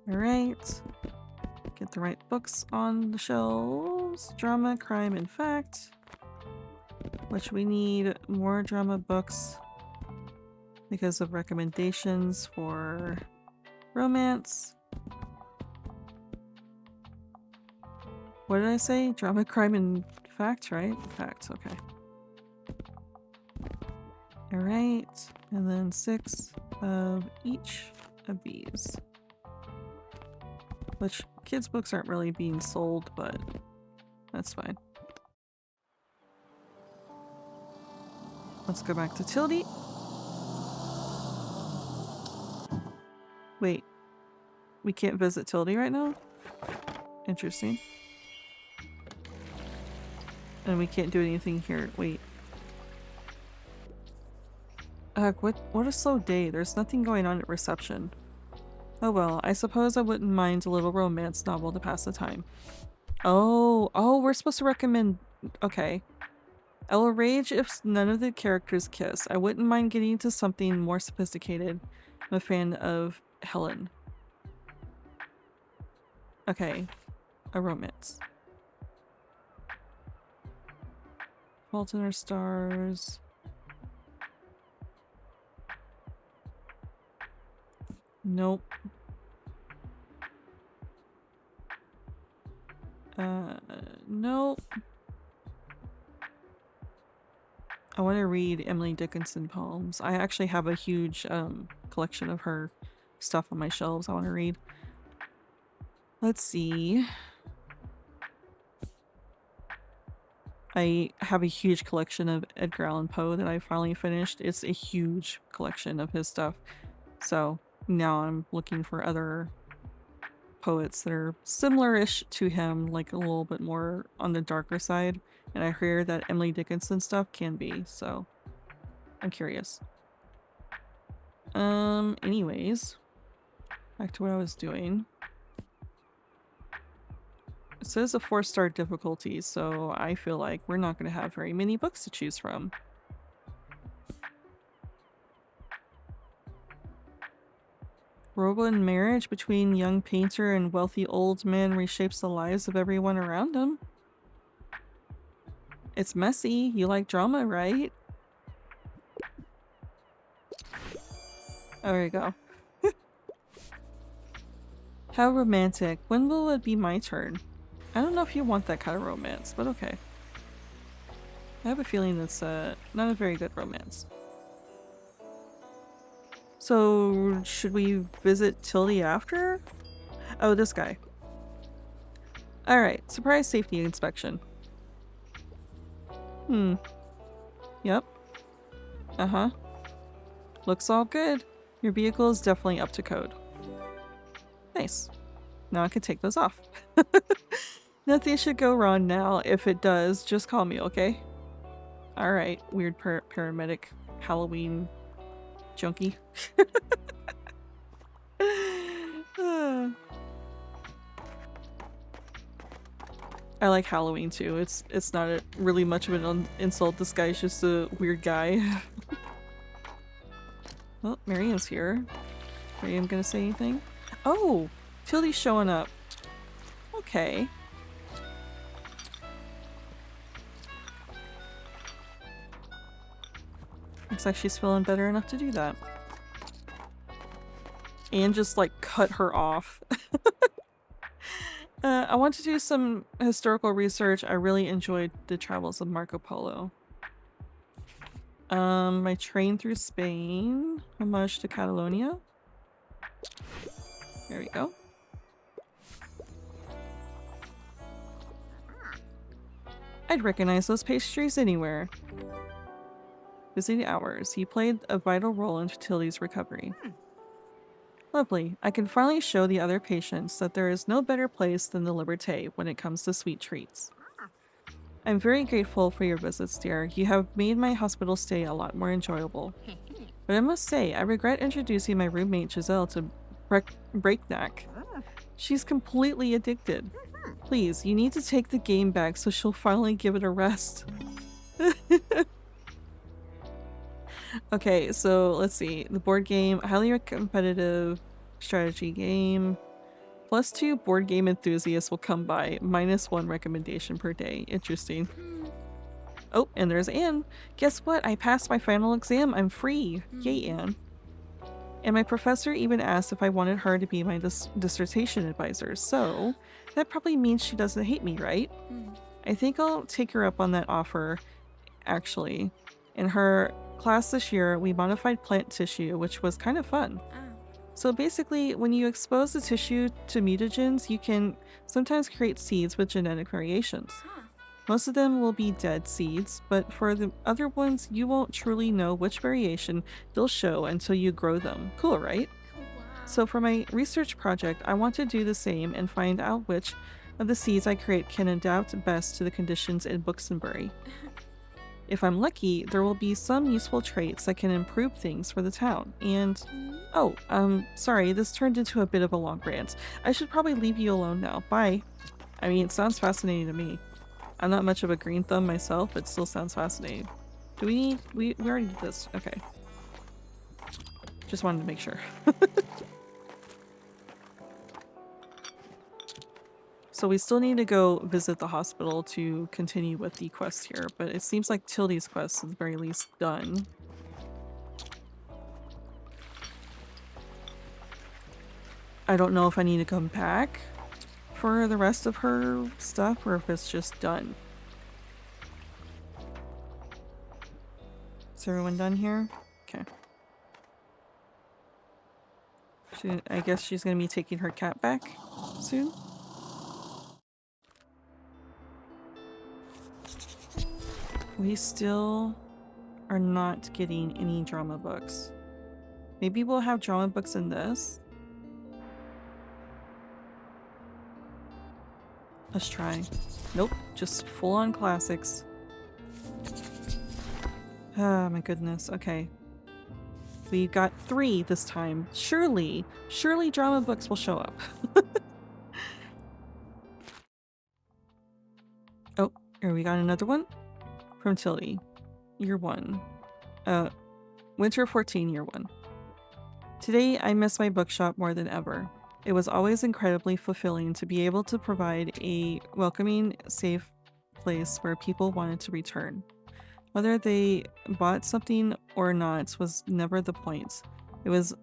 [SPEAKER 1] Alright. Get the right books on the shelves. Drama, crime, and fact. Which we need more drama books because of recommendations for romance. What did I say? Drama, crime, and fact, right? Fact, okay. Alright, and then 6 of each of these. Which, kids' books aren't really being sold, but that's fine. Let's go back to Tilde. Wait, we can't visit Tilde right now? Interesting. And we can't do anything here. Wait. What a slow day. There's nothing going on at reception. Oh well, I suppose I wouldn't mind a little romance novel to pass the time. Oh, we're supposed to recommend... Okay. I will rage if none of the characters kiss. I wouldn't mind getting into something more sophisticated. I'm a fan of Helen. Okay. A romance. Fault in Our Stars. Nope. Nope. I want to read Emily Dickinson poems. I actually have a huge collection of her stuff on my shelves I want to read. Let's see. I have a huge collection of Edgar Allan Poe that I finally finished. It's a huge collection of his stuff. So now I'm looking for other poets that are similar-ish to him, like a little bit more on the darker side. And I hear that Emily Dickinson stuff can be, so I'm curious. Anyways, back to what I was doing. It says a 4-star difficulty, so I feel like we're not going to have very many books to choose from. Whirlwind marriage between young painter and wealthy old man reshapes the lives of everyone around him. It's messy. You like drama, right? There we go. How romantic. When will it be my turn? I don't know if you want that kind of romance, but okay. I have a feeling it's not a very good romance. So, should we visit Tilde after? Oh, this guy. Alright, surprise safety inspection. Yep. Uh-huh. Looks all good. Your vehicle is definitely up to code. Nice. Now I can take those off. Nothing should go wrong now. If it does, just call me, okay? Alright, weird paramedic Halloween junkie. I like Halloween too. It's not really much of an insult. This guy's just a weird guy. Well, Miriam's here. Miriam gonna say anything? Oh! Tilde's showing up. Okay. Looks like she's feeling better enough to do that. And just like cut her off. I want to do some historical research. I really enjoyed the travels of Marco Polo. My train through Spain. Homage to Catalonia. There we go. I'd recognize those pastries anywhere. Busy hours. He played a vital role in Tilde's recovery. Lovely. I can finally show the other patients that there is no better place than the Liberté when it comes to sweet treats. I'm very grateful for your visits, dear. You have made my hospital stay a lot more enjoyable. But I must say, I regret introducing my roommate Giselle to Breakneck. She's completely addicted. Please, you need to take the game back so she'll finally give it a rest. Okay, so let's see. The board game, highly competitive strategy game. +2 board game enthusiasts will come by. -1 recommendation per day. Interesting. Oh, and there's Anne. Guess what? I passed my final exam. I'm free. Yay, Anne. And my professor even asked if I wanted her to be my dissertation advisor. So that probably means she doesn't hate me, right? I think I'll take her up on that offer, actually. In her class this year, we modified plant tissue, which was kind of fun. So basically, when you expose the tissue to mutagens, you can sometimes create seeds with genetic variations. Most of them will be dead seeds, but for the other ones, you won't truly know which variation they'll show until you grow them. Cool, right? So for my research project, I want to do the same and find out which of the seeds I create can adapt best to the conditions in Buxtonbury. If I'm lucky, there will be some useful traits that can improve things for the town. And oh, sorry, this turned into a bit of a long rant. I should probably leave you alone now. Bye. I mean, it sounds fascinating to me. I'm not much of a green thumb myself, but it still sounds fascinating. Do we need... we already did this. Okay. Just wanted to make sure. So we still need to go visit the hospital to continue with the quest here, but it seems like Tilde's quest is at the very least done. I don't know if I need to come back for the rest of her stuff or if it's just done. Is everyone done here? Okay. I guess she's gonna be taking her cat back soon. We still are not getting any drama books. Maybe we'll have drama books in this. Let's try. Nope, just full-on classics. Oh my goodness, okay. We got 3 this time. Surely drama books will show up. Oh, here we got another one from Tilde. Year 1. Winter 14, Year 1. Today, I miss my bookshop more than ever. It was always incredibly fulfilling to be able to provide a welcoming, safe place where people wanted to return. Whether they bought something or not was never the point. It was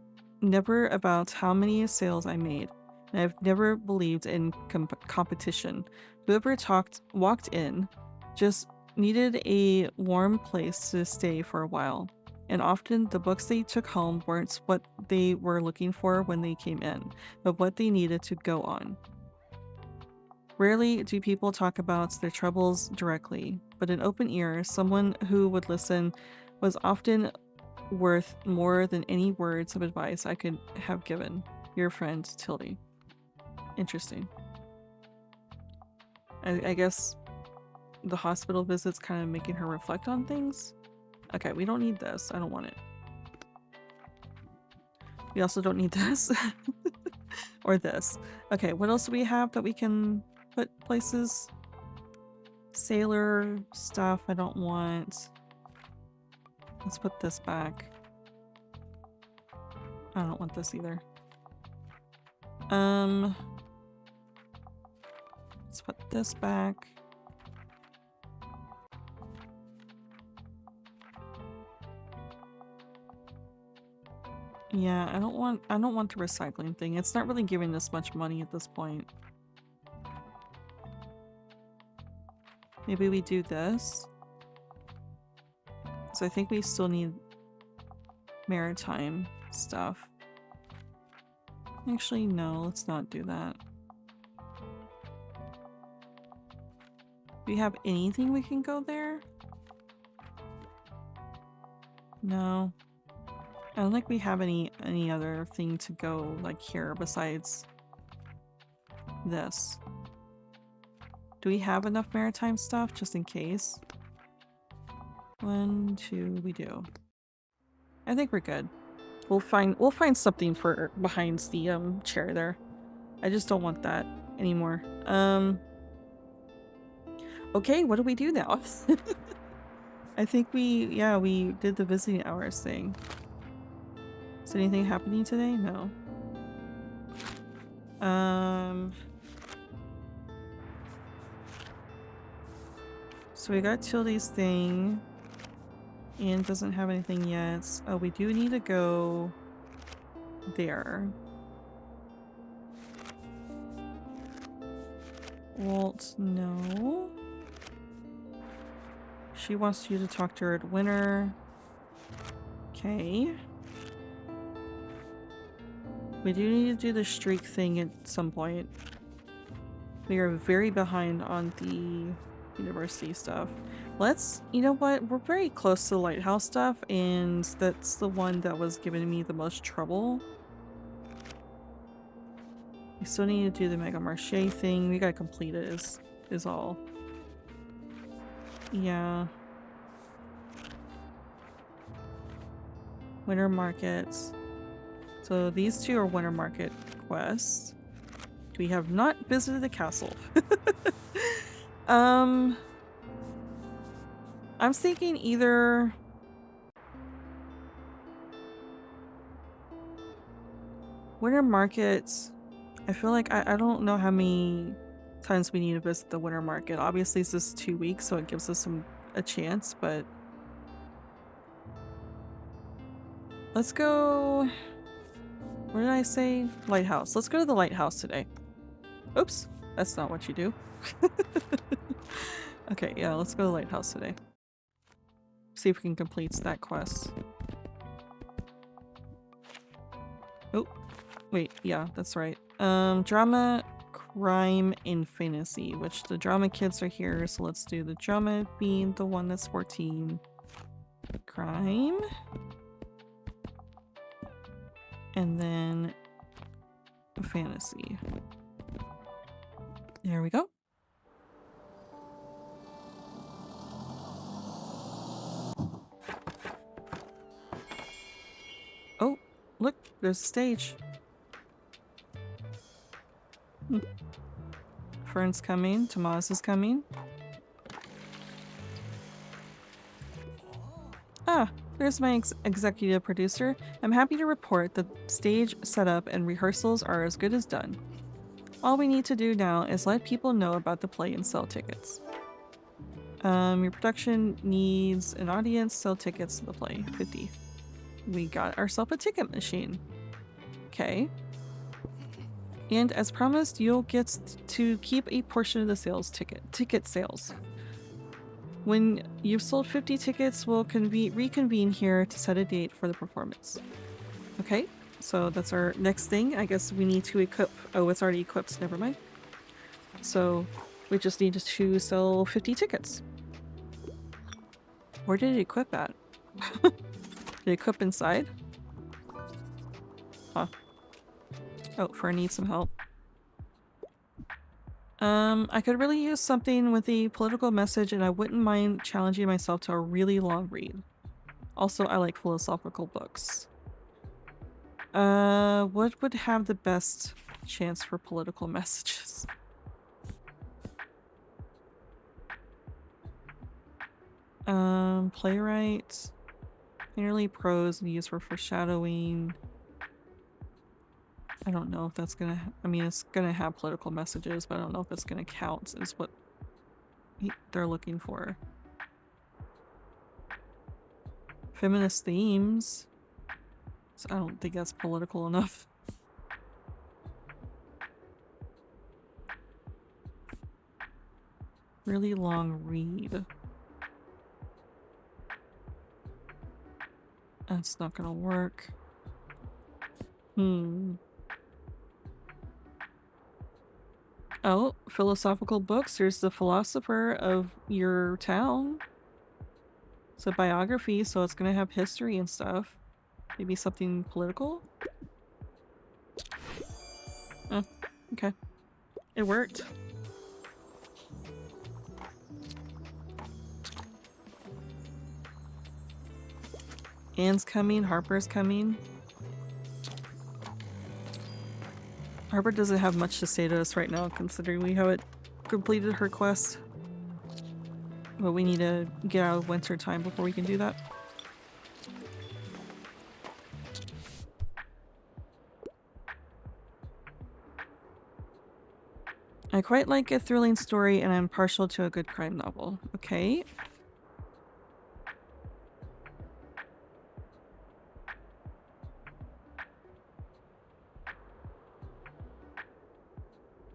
[SPEAKER 1] never about how many sales I made. And I've never believed in competition. Whoever walked in just needed a warm place to stay for a while. And often the books they took home weren't what they were looking for when they came in, but what they needed to go on. Rarely do people talk about their troubles directly, but an open ear, someone who would listen, was often worth more than any words of advice I could have given. Your friend, Tilde. Interesting. I guess the hospital visit's kind of making her reflect on things. Okay, we don't need this. I don't want it. We also don't need this. Or this. Okay, what else do we have that we can put places? Sailor stuff I don't want. Let's put this back. I don't want this either. Let's put this back. Yeah, I don't want the recycling thing. It's not really giving us much money at this point. Maybe we do this. So I think we still need maritime stuff. Actually, no, let's not do that. Do we have anything we can go there? No. I don't think we have any other thing to go like here besides this. Do we have enough maritime stuff just in case? 1, 2, we do. I think we're good. We'll find something for behind the chair there. I just don't want that anymore. Okay, what do we do now? I think we did the visiting hours thing. Is anything happening today? No. So we got Tilde's thing. Ian doesn't have anything yet. Oh, we do need to go there. Walt, no. She wants you to talk to her at Winter. Okay. We do need to do the streak thing at some point. We are very behind on the university stuff. You know what? We're very close to the Lighthouse stuff, and that's the one that was giving me the most trouble. We still need to do the Mega Marché thing. We gotta complete it is all. Yeah. Winter markets. So these 2 are winter market quests. We have not visited the castle. I'm thinking either winter markets. I feel like I don't know how many times we need to visit the winter market. Obviously it's just 2 weeks, so it gives us a chance, but let's go. Where did I say? Lighthouse. Let's go to the Lighthouse today. Oops, that's not what you do. Okay, yeah, let's go to the Lighthouse today. See if we can complete that quest. Oh, Wait, yeah, that's right. Drama, crime, and fantasy, which the drama kids are here, so let's do the drama being the one that's 14. Crime. And then fantasy. There we go. Oh, look, there's a stage. Fern's coming, Tomas is coming. Ah, there's my executive producer. I'm happy to report that stage setup and rehearsals are as good as done. All we need to do now is let people know about the play and sell tickets. Your production needs an audience, sell tickets to the play. 50. We got ourselves a ticket machine. Okay. And as promised, you'll get to keep a portion of the ticket sales. When you've sold 50 tickets, we'll reconvene here to set a date for the performance. Okay, so that's our next thing. I guess we need to equip. Oh, it's already equipped. Never mind. So we just need to sell 50 tickets. Where did it equip at? Did it equip inside? Huh. Oh, Fern needs some help. I could really use something with a political message, and I wouldn't mind challenging myself to a really long read. Also, I like philosophical books. What would have the best chance for political messages? Playwright. Nearly prose and used for foreshadowing. I don't know if that's gonna... I mean, it's gonna have political messages, but I don't know if it's gonna count as what they're looking for. Feminist themes. So I don't think that's political enough. Really long read. That's not gonna work. Oh, philosophical books. There's the philosopher of your town. It's a biography, so it's gonna have history and stuff. Maybe something political? Oh, okay. It worked. Anne's coming, Harper's coming. Harper doesn't have much to say to us right now, considering we haven't completed her quest. But we need to get out of winter time before we can do that. I quite like a thrilling story, and I'm partial to a good crime novel. Okay.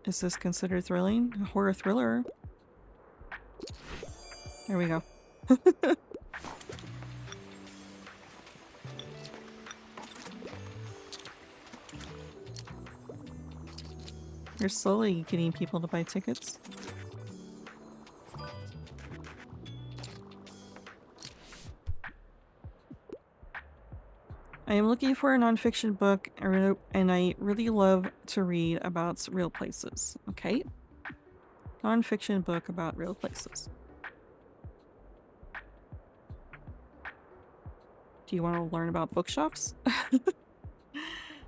[SPEAKER 1] Is this considered thrilling? A horror thriller? There we go. You're slowly getting people to buy tickets. I am looking for a nonfiction book, and I really love to read about real places. Okay? Nonfiction book about real places. Do you want to learn about bookshops?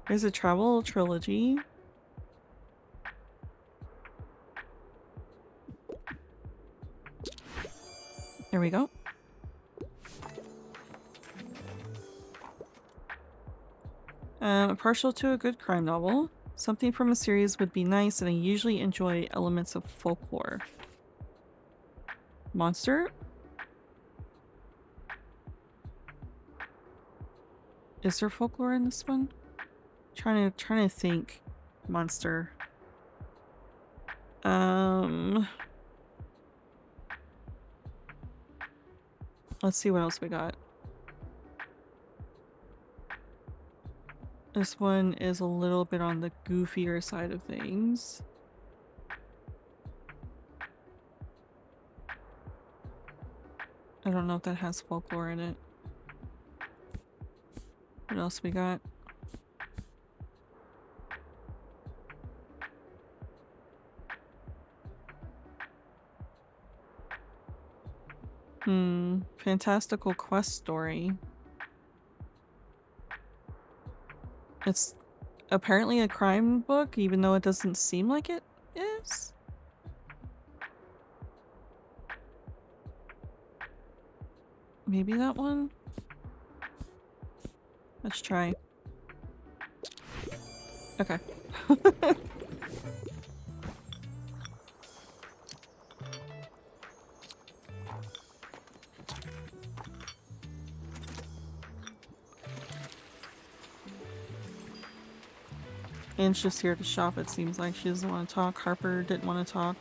[SPEAKER 1] There's a travel trilogy. There we go. Partial to a good crime novel. Something from a series would be nice, and I usually enjoy elements of folklore. Monster? Is there folklore in this one? Trying to think. Monster. Let's see what else we got. This one is a little bit on the goofier side of things. I don't know if that has folklore in it. What else we got? Fantastical quest story. It's apparently a crime book, even though it doesn't seem like it is. Maybe that one? Let's try. Okay. Anne's just here to shop, it seems like. She doesn't want to talk. Harper didn't want to talk.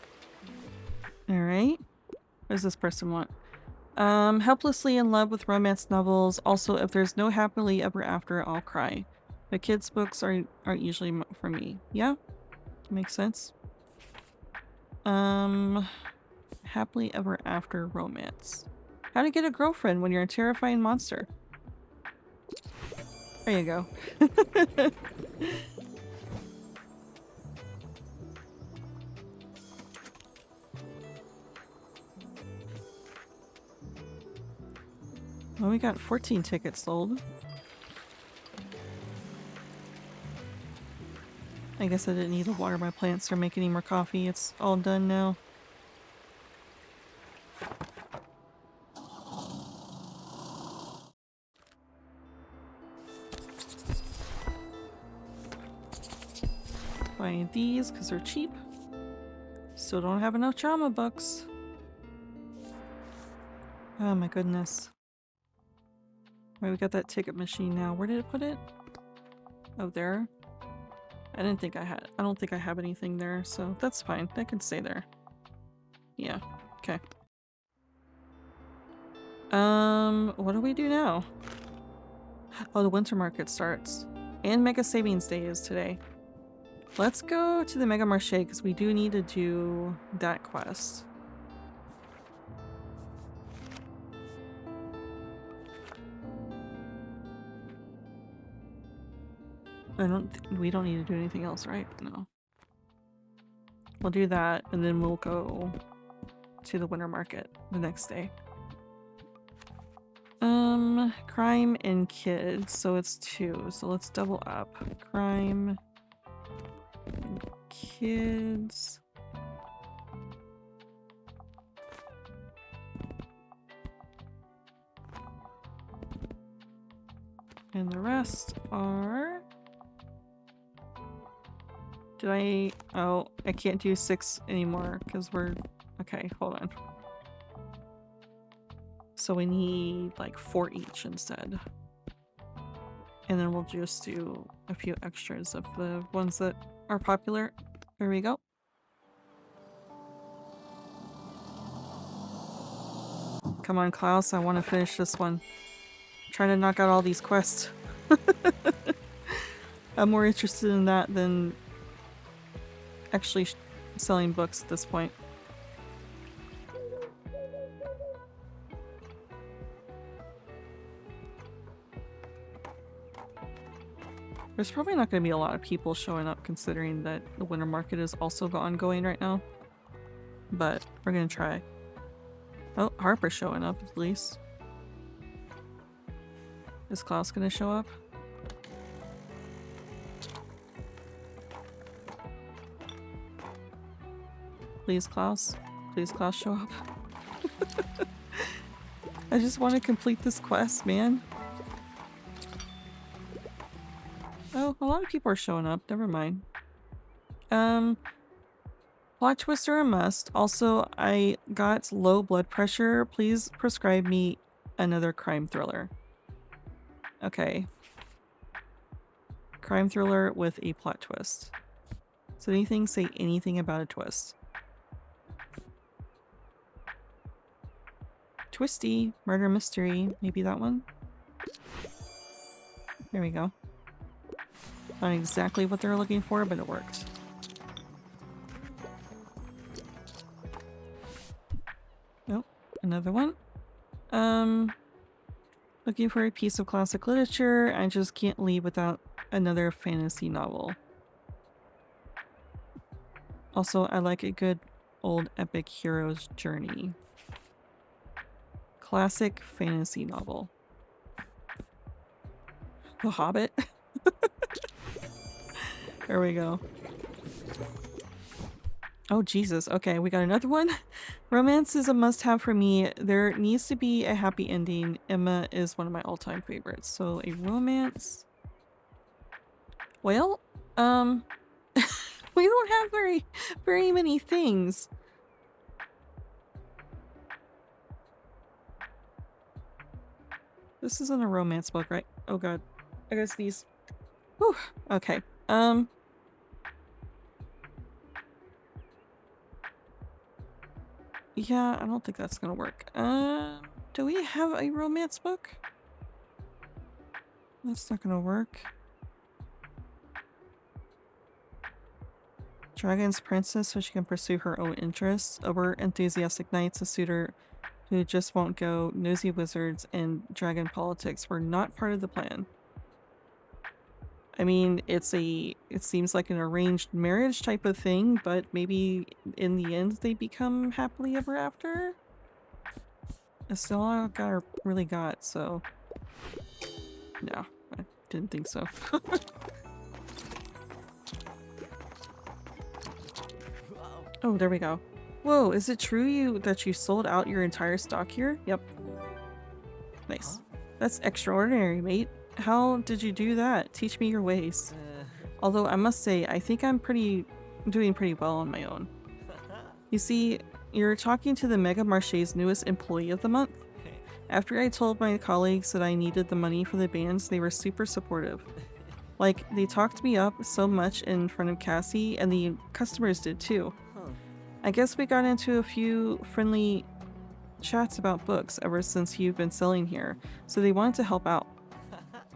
[SPEAKER 1] Alright. What does this person want? Helplessly in love with romance novels. Also, if there's no happily ever after, I'll cry. The kids' books aren't usually for me. Yeah? Makes sense. Happily ever after romance. How to get a girlfriend when you're a terrifying monster. There you go. Well, we got 14 tickets sold. I guess I didn't need to water my plants or make any more coffee. It's all done now. Buying these because they're cheap. Still don't have enough drama books. Oh my goodness. Right, we got that ticket machine now. Where did it put it? Oh, there. I don't think I have anything there, so that's fine. That can stay there. Yeah. Okay. What do we do now? Oh, the winter market starts. And Mega Savings Day is today. Let's go to the Mega Marché because we do need to do that quest. We don't need to do anything else, right? No. We'll do that and then we'll go to the winter market the next day. Crime and kids, so it's 2. So let's double up. Crime and kids. And the rest are... Oh, I can't do 6 anymore because we're... Okay, hold on. So we need like 4 each instead. And then we'll just do a few extras of the ones that are popular. There we go. Come on, Klaus, I want to finish this one. I'm trying to knock out all these quests. I'm more interested in that than actually selling books at this point. There's probably not going to be a lot of people showing up considering that the winter market is also ongoing right now. But we're going to try. Oh, Harper's showing up at least. Is Klaus going to show up? Please, Klaus. Please, Klaus, show up. I just want to complete this quest, man. Oh, a lot of people are showing up. Never mind. Plot twists are a must. Also, I got low blood pressure. Please prescribe me another crime thriller. Okay. Crime thriller with a plot twist. So anything, say anything about a twist. Twisty. Murder mystery. Maybe that one? There we go. Not exactly what they're looking for, but it worked. Nope, another one. Looking for a piece of classic literature. I just can't leave without another fantasy novel. Also, I like a good old epic hero's journey. Classic fantasy novel. The Hobbit? There we go. Oh, Jesus. Okay, we got another one. Romance is a must-have for me. There needs to be a happy ending. Emma is one of my all-time favorites. So a romance. Well, we don't have very many things. This isn't a romance book, right? Oh god. I guess these. Whew. Okay. Yeah, I don't think that's gonna work. Do we have a romance book? That's not gonna work. Dragon's princess, so she can pursue her own interests. Over enthusiastic knights, a suitor who just won't go. Nosy wizards and dragon politics were not part of the plan. I mean, it seems like an arranged marriage type of thing, but maybe in the end they become happily ever after? That's still all I really got, so no, I didn't think so. Oh, there we go. Whoa, is it true that you sold out your entire stock here? Yep. Nice. That's extraordinary, mate. How did you do that? Teach me your ways. Although I must say, I think I'm doing pretty well on my own. You see, you're talking to the Mega Marche's newest employee of the month. After I told my colleagues that I needed the money for the bands, they were super supportive. Like, they talked me up so much in front of Cassie, and the customers did too. I guess we got into a few friendly chats about books ever since you've been selling here, so they wanted to help out.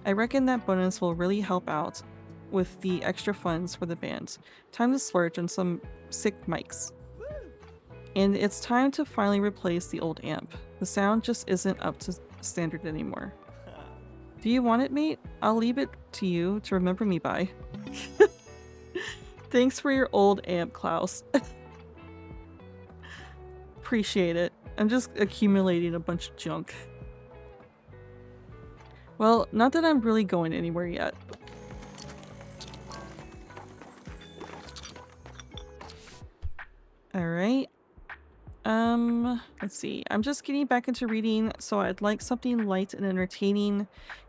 [SPEAKER 1] I reckon that bonus will really help out with the extra funds for the band. Time to splurge on some sick mics. And it's time to finally replace the old amp. The sound just isn't up to standard anymore. Do you want it, mate? I'll leave it to you to remember me by. Thanks for your old amp, Klaus. Appreciate it. I'm just accumulating a bunch of junk. Well, not that I'm really going anywhere yet. Alright. Let's see. I'm just getting back into reading, so I'd like something light and entertaining,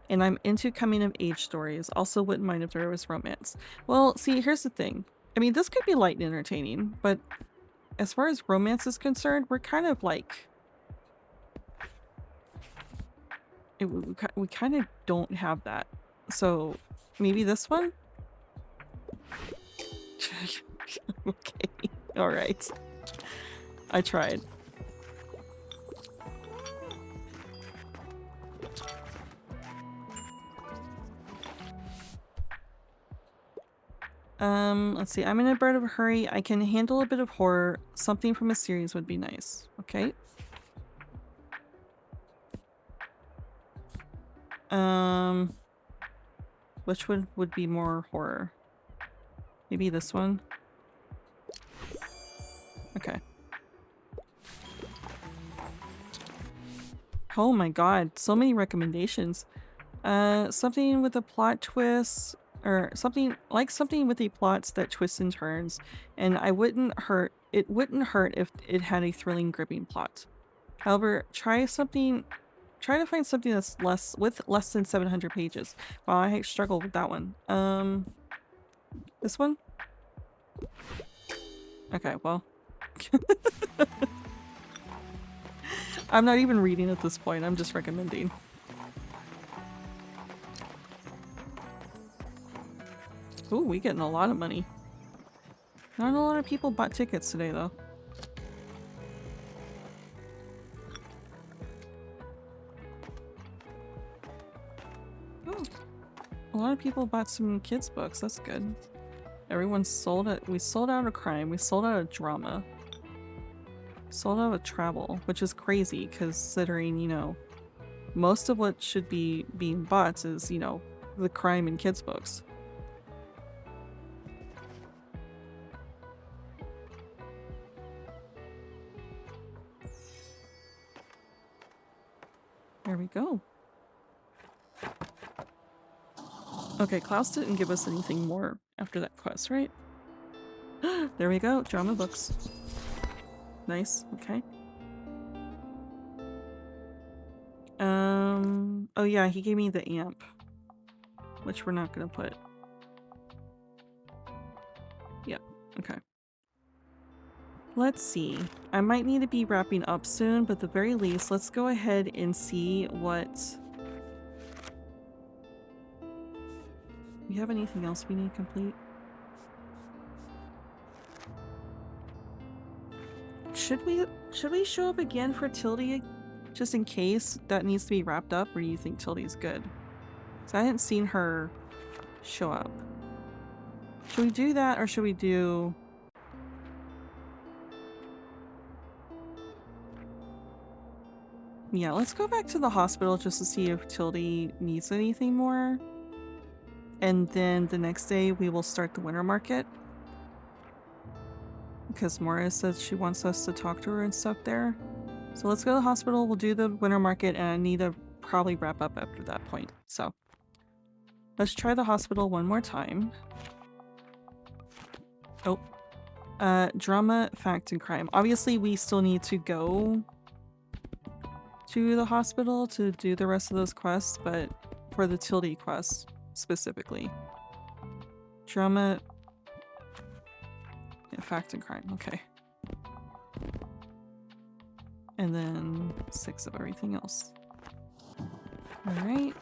[SPEAKER 1] and I'm into coming of age stories. Also wouldn't mind if there was romance. Well, see, here's the thing. I mean, this could be light and entertaining, but as far as romance is concerned, we're kind of like... we kind of don't have that. So, maybe this one? Okay, alright. I tried. Let's see. I'm in a bit of a hurry. I can handle a bit of horror. Something from a series would be nice. Okay. Which would be more horror? Maybe this one? Okay. Oh my god, so many recommendations. Something with a plot twist, or something with the plots that twists and turns, and it wouldn't hurt if it had a thrilling, gripping plot. However, try to find something that's less than 700 pages. Wow, I struggled with that one. This one? Okay, well. I'm not even reading at this point, I'm just recommending. Ooh, we getting a lot of money. Not a lot of people bought tickets today, though. Oh. A lot of people bought some kids' books. That's good. Everyone sold it. We sold out of crime. We sold out of drama. Sold out of travel, which is crazy considering, you know, most of what should be being bought is, you know, the crime in kids' books. There we go. Okay, Klaus didn't give us anything more after that quest, right? There we go, drama books. Nice, okay. Oh yeah, he gave me the amp, which we're not gonna put. Yep, okay. Let's see. I might need to be wrapping up soon, but at the very least, let's go ahead and see what... We have anything else we need complete? Should we show up again for Tilde just in case that needs to be wrapped up, or do you think Tilde's good? So I hadn't seen her show up. Should we do that, or should we do... Yeah, let's go back to the hospital just to see if Tilde needs anything more. And then the next day we will start the winter market. Because Mora says she wants us to talk to her and stuff there. So let's go to the hospital, we'll do the winter market, and I need to probably wrap up after that point. So let's try the hospital one more time. Oh. Drama, fact, and crime. Obviously we still need to go to the hospital to do the rest of those quests, but for the Tilde quest specifically. Drama, yeah, fact and crime, okay. And then 6 of everything else. Alright.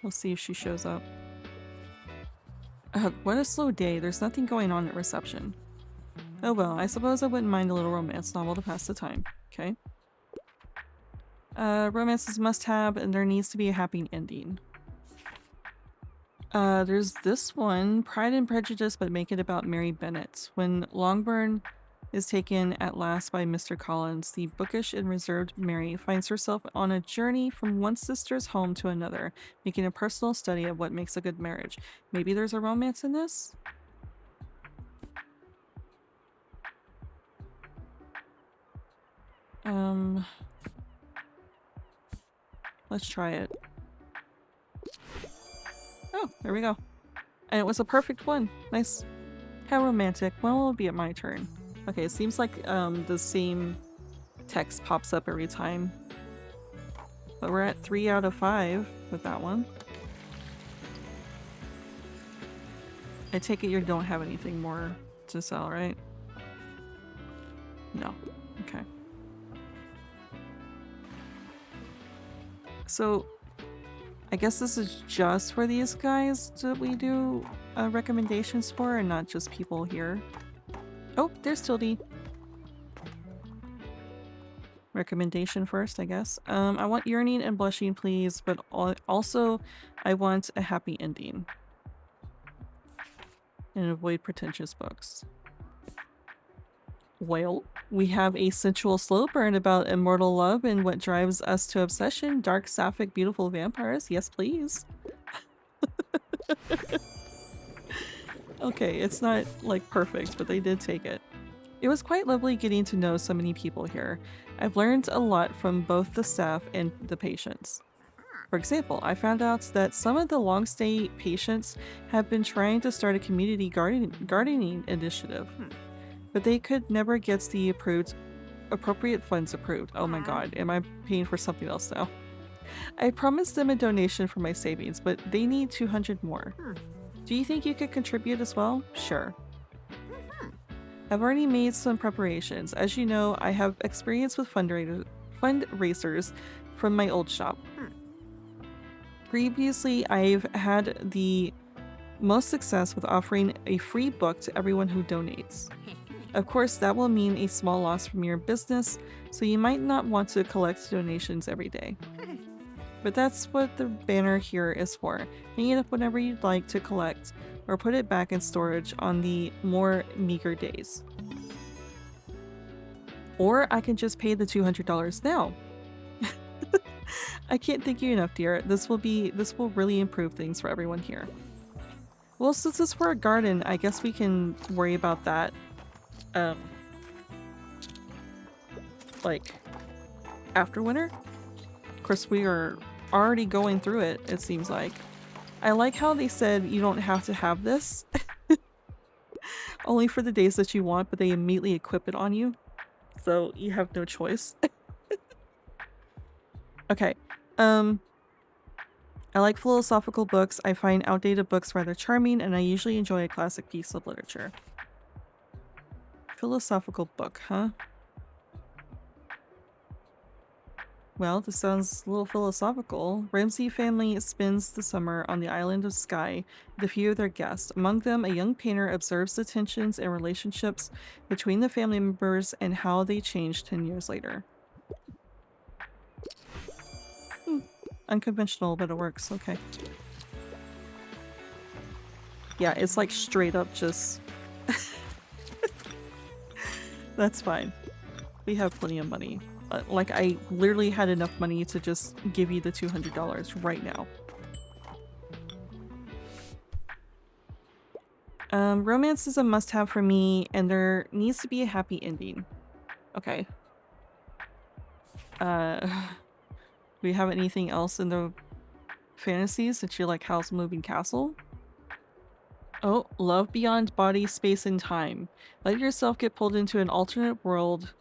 [SPEAKER 1] We'll see if she shows up. What a slow day. There's nothing going on at reception. Oh well, I suppose I wouldn't mind a little romance novel to pass the time. Okay. Romance is must-have, and there needs to be a happy ending. There's this one, Pride and Prejudice, but make it about Mary Bennet. When Longbourn is taken at last by Mr. Collins, the bookish and reserved Mary finds herself on a journey from one sister's home to another, making a personal study of what makes a good marriage. Maybe there's a romance in this? Let's try it. Oh, there we go. And it was a perfect one. Nice. How romantic. When will it be at my turn? Okay, it seems like the same text pops up every time. But we're at 3 out of 5 with that one. I take it you don't have anything more to sell, right? No. Okay. So, I guess this is just for these guys that we do recommendations for, and not just people here. Oh, there's Tilde. Recommendation first, I guess. I want yearning and blushing, please, but also I want a happy ending. And avoid pretentious books. Well, we have a sensual slow burn about immortal love and what drives us to obsession. Dark, sapphic, beautiful vampires. Yes, please. Okay, it's not, like, perfect, but they did take it. It was quite lovely getting to know so many people here. I've learned a lot from both the staff and the patients. For example, I found out that some of the long-stay patients have been trying to start a community gardening initiative. But they could never get the appropriate funds approved. Oh my god, am I paying for something else now? I promised them a donation for my savings, but they need 200 more. Do you think you could contribute as well? Sure. I've already made some preparations. As you know, I have experience with fundraisers from my old shop. Previously, I've had the most success with offering a free book to everyone who donates. Of course, that will mean a small loss from your business, so you might not want to collect donations every day. But that's what the banner here is for. Hang it up whenever you'd like to collect, or put it back in storage on the more meager days. Or I can just pay the $200 now. I can't thank you enough, dear. This will really improve things for everyone here. Well, since it's for a garden, I guess we can worry about that. Like, after winter? Of course, we are already going through it, it seems like. I like how they said you don't have to have this. Only for the days that you want, but they immediately equip it on you. So you have no choice. Okay. I like philosophical books. I find outdated books rather charming, and I usually enjoy a classic piece of literature. Philosophical book, huh? Well, this sounds a little philosophical. Ramsey family spends the summer on the island of Skye with a few of their guests. Among them, a young painter observes the tensions and relationships between the family members and how they change 10 years later. Unconventional, but it works. Okay. Yeah, it's like straight up just... That's fine. We have plenty of money. Like, I literally had enough money to just give you the $200 right now. Romance is a must-have for me, and there needs to be a happy ending. Okay. Do we have anything else in the fantasies that you like? House Moving Castle? Oh, love beyond body, space, and time. Let yourself get pulled into an alternate world,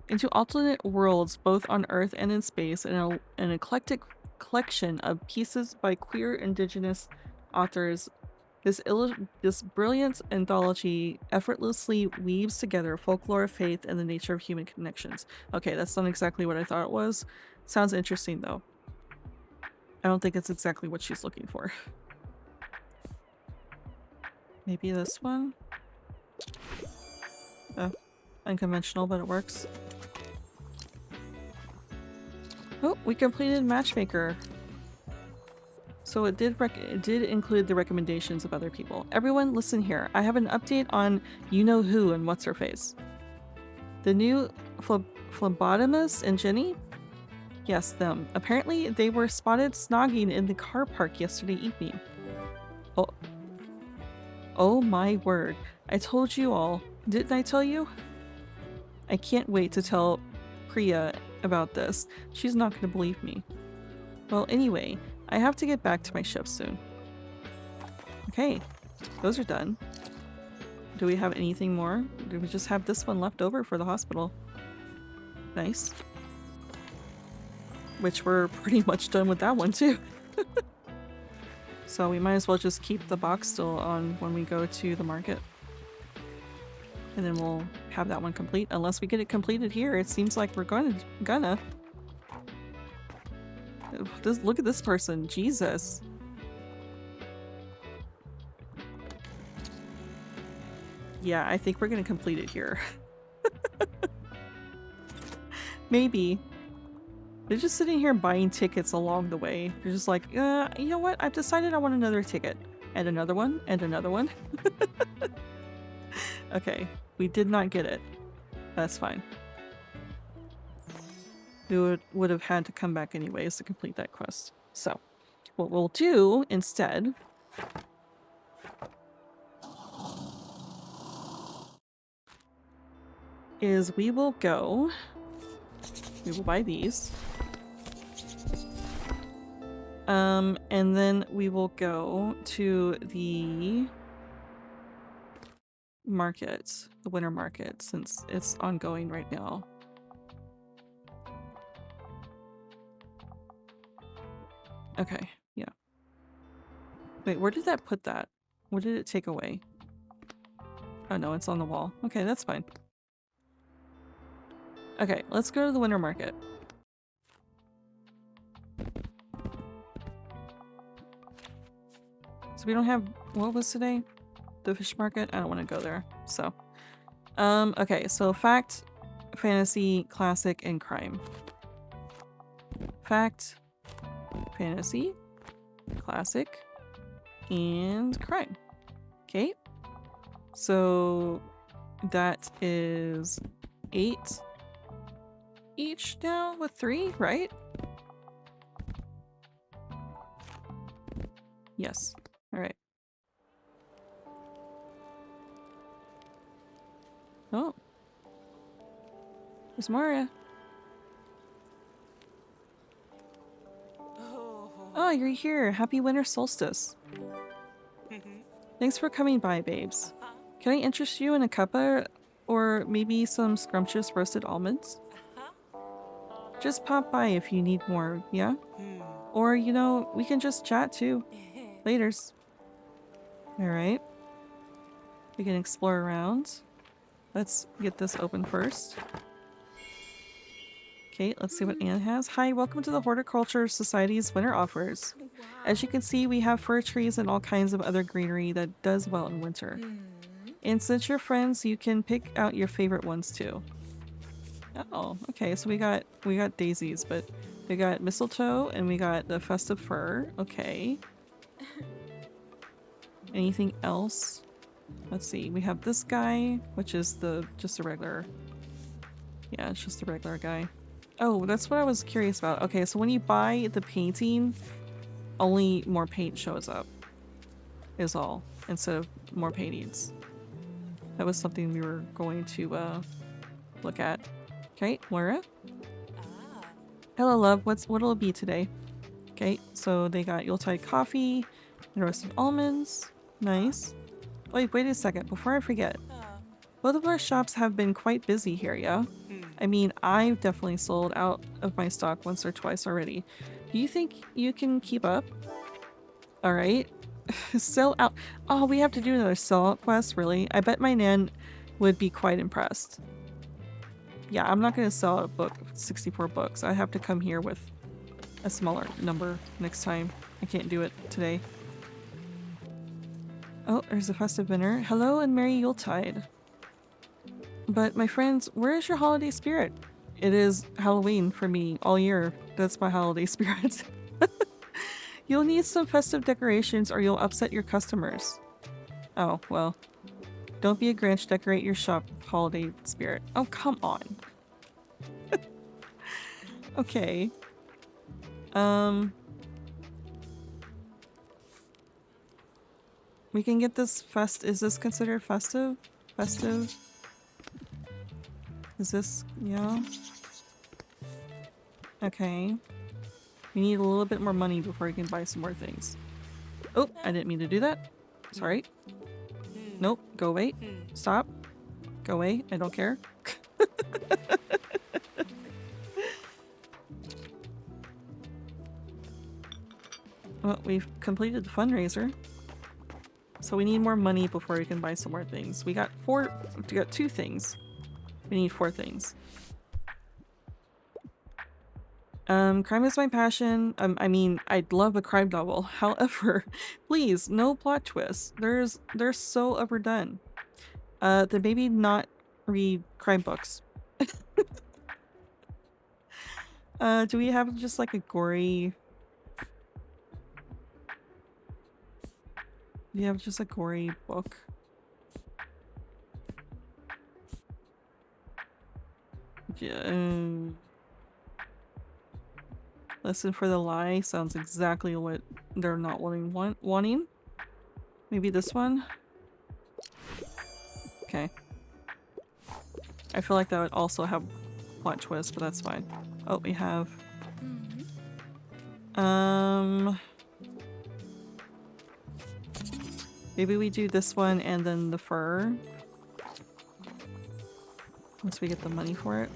[SPEAKER 1] into alternate worlds both on Earth and in space, and an eclectic collection of pieces by queer indigenous authors. This brilliant anthology effortlessly weaves together folklore, faith, and the nature of human connections. Okay, that's not exactly what I thought it was. Sounds interesting though. I don't think it's exactly what she's looking for. Maybe this one? Oh, unconventional, but it works. Oh, we completed Matchmaker. So it did include the recommendations of other people. Everyone, listen here. I have an update on you-know-who and what's-her-face. The new Phlebotomist and Jenny? Yes, them. Apparently, they were spotted snogging in the car park yesterday evening. Oh my word. I told you all. Didn't I tell you? I can't wait to tell Priya about this. She's not going to believe me. Well, anyway, I have to get back to my ship soon. Okay, those are done. Do we have anything more? Do we just have this one left over for the hospital? Nice. Which we're pretty much done with that one too. So we might as well just keep the box still on when we go to the market. And then we'll have that one complete. Unless we get it completed here, it seems like we're gonna. Look at this person. Jesus. Yeah, I think we're gonna complete it here. Maybe. They're just sitting here buying tickets along the way. They're just like, you know what? I've decided I want another ticket. And another one. And another one. Okay. We did not get it. That's fine. We would have had to come back anyways to complete that quest. So, what we'll do instead is we will buy these. And then we will go to the market, the winter market, since it's ongoing right now. Okay, yeah. Wait, where did that put that? What did it take away? Oh no, it's on the wall. Okay, that's fine. Okay, let's go to the winter market. So we don't have, what was today? The fish market? I don't want to go there, so. Okay, so fact, fantasy, classic, and crime. Fact, fantasy, classic, and crime. Okay. So that is 8 each now with 3, right? Yes. All right. Oh. There's Maria. Oh, you're here. Happy winter solstice. Thanks for coming by, babes. Can I interest you in a cuppa or maybe some scrumptious roasted almonds? Just pop by if you need more, yeah? Or, you know, we can just chat too. Laters. Alright. We can explore around. Let's get this open first. Okay, let's see what Anne has. Hi, welcome to the Horticulture Society's winter offers. As you can see, we have fir trees and all kinds of other greenery that does well in winter. And since you're friends, you can pick out your favorite ones too. Oh, okay, so we got daisies, but we got mistletoe and we got the festive fir. Okay. Anything else? Let's see. We have this guy, which is just a regular. Yeah, it's just a regular guy. Oh, that's what I was curious about. Okay, so when you buy the painting, only more paint shows up. Is all, instead of more paintings. That was something we were going to look at. Okay, Laura. Hello, love. What'll it be today? Okay, so they got Yuletide coffee and roasted almonds. Nice. Wait a second. Before I forget, both of our shops have been quite busy here, yeah? I mean, I've definitely sold out of my stock once or twice already. Do you think you can keep up? Alright. Sell out. Oh, we have to do another sell-out quest, really? I bet my nan would be quite impressed. Yeah, I'm not gonna sell out a book, 64 books. I have to come here with a smaller number next time. I can't do it today. Oh, there's a festive dinner. Hello and Merry Yuletide. But my friends, where is your holiday spirit? It is Halloween for me all year. That's my holiday spirit. You'll need some festive decorations or you'll upset your customers. Oh, well. Don't be a Grinch, decorate your shop holiday spirit. Oh, come on. Okay. We can get this is this considered festive? Festive? Is this, yeah? Okay. We need a little bit more money before we can buy some more things. Oh, I didn't mean to do that. Sorry. Nope, go away. Stop. Go away, I don't care. Well, we've completed the fundraiser. So we need more money before we can buy some more things. We got 2 things. We need 4 things. Crime is my passion. I mean, I'd love a crime novel. However, please, no plot twists. They're so overdone. Then maybe not read crime books. Do we have just like a gory... Do you have just a gory book? Yeah. Lesson for the Lie sounds exactly what they're not wanting. Maybe this one? Okay. I feel like that would also have plot twist, but that's fine. Oh, we have... Maybe we do this one and then the fur. Once we get the money for it.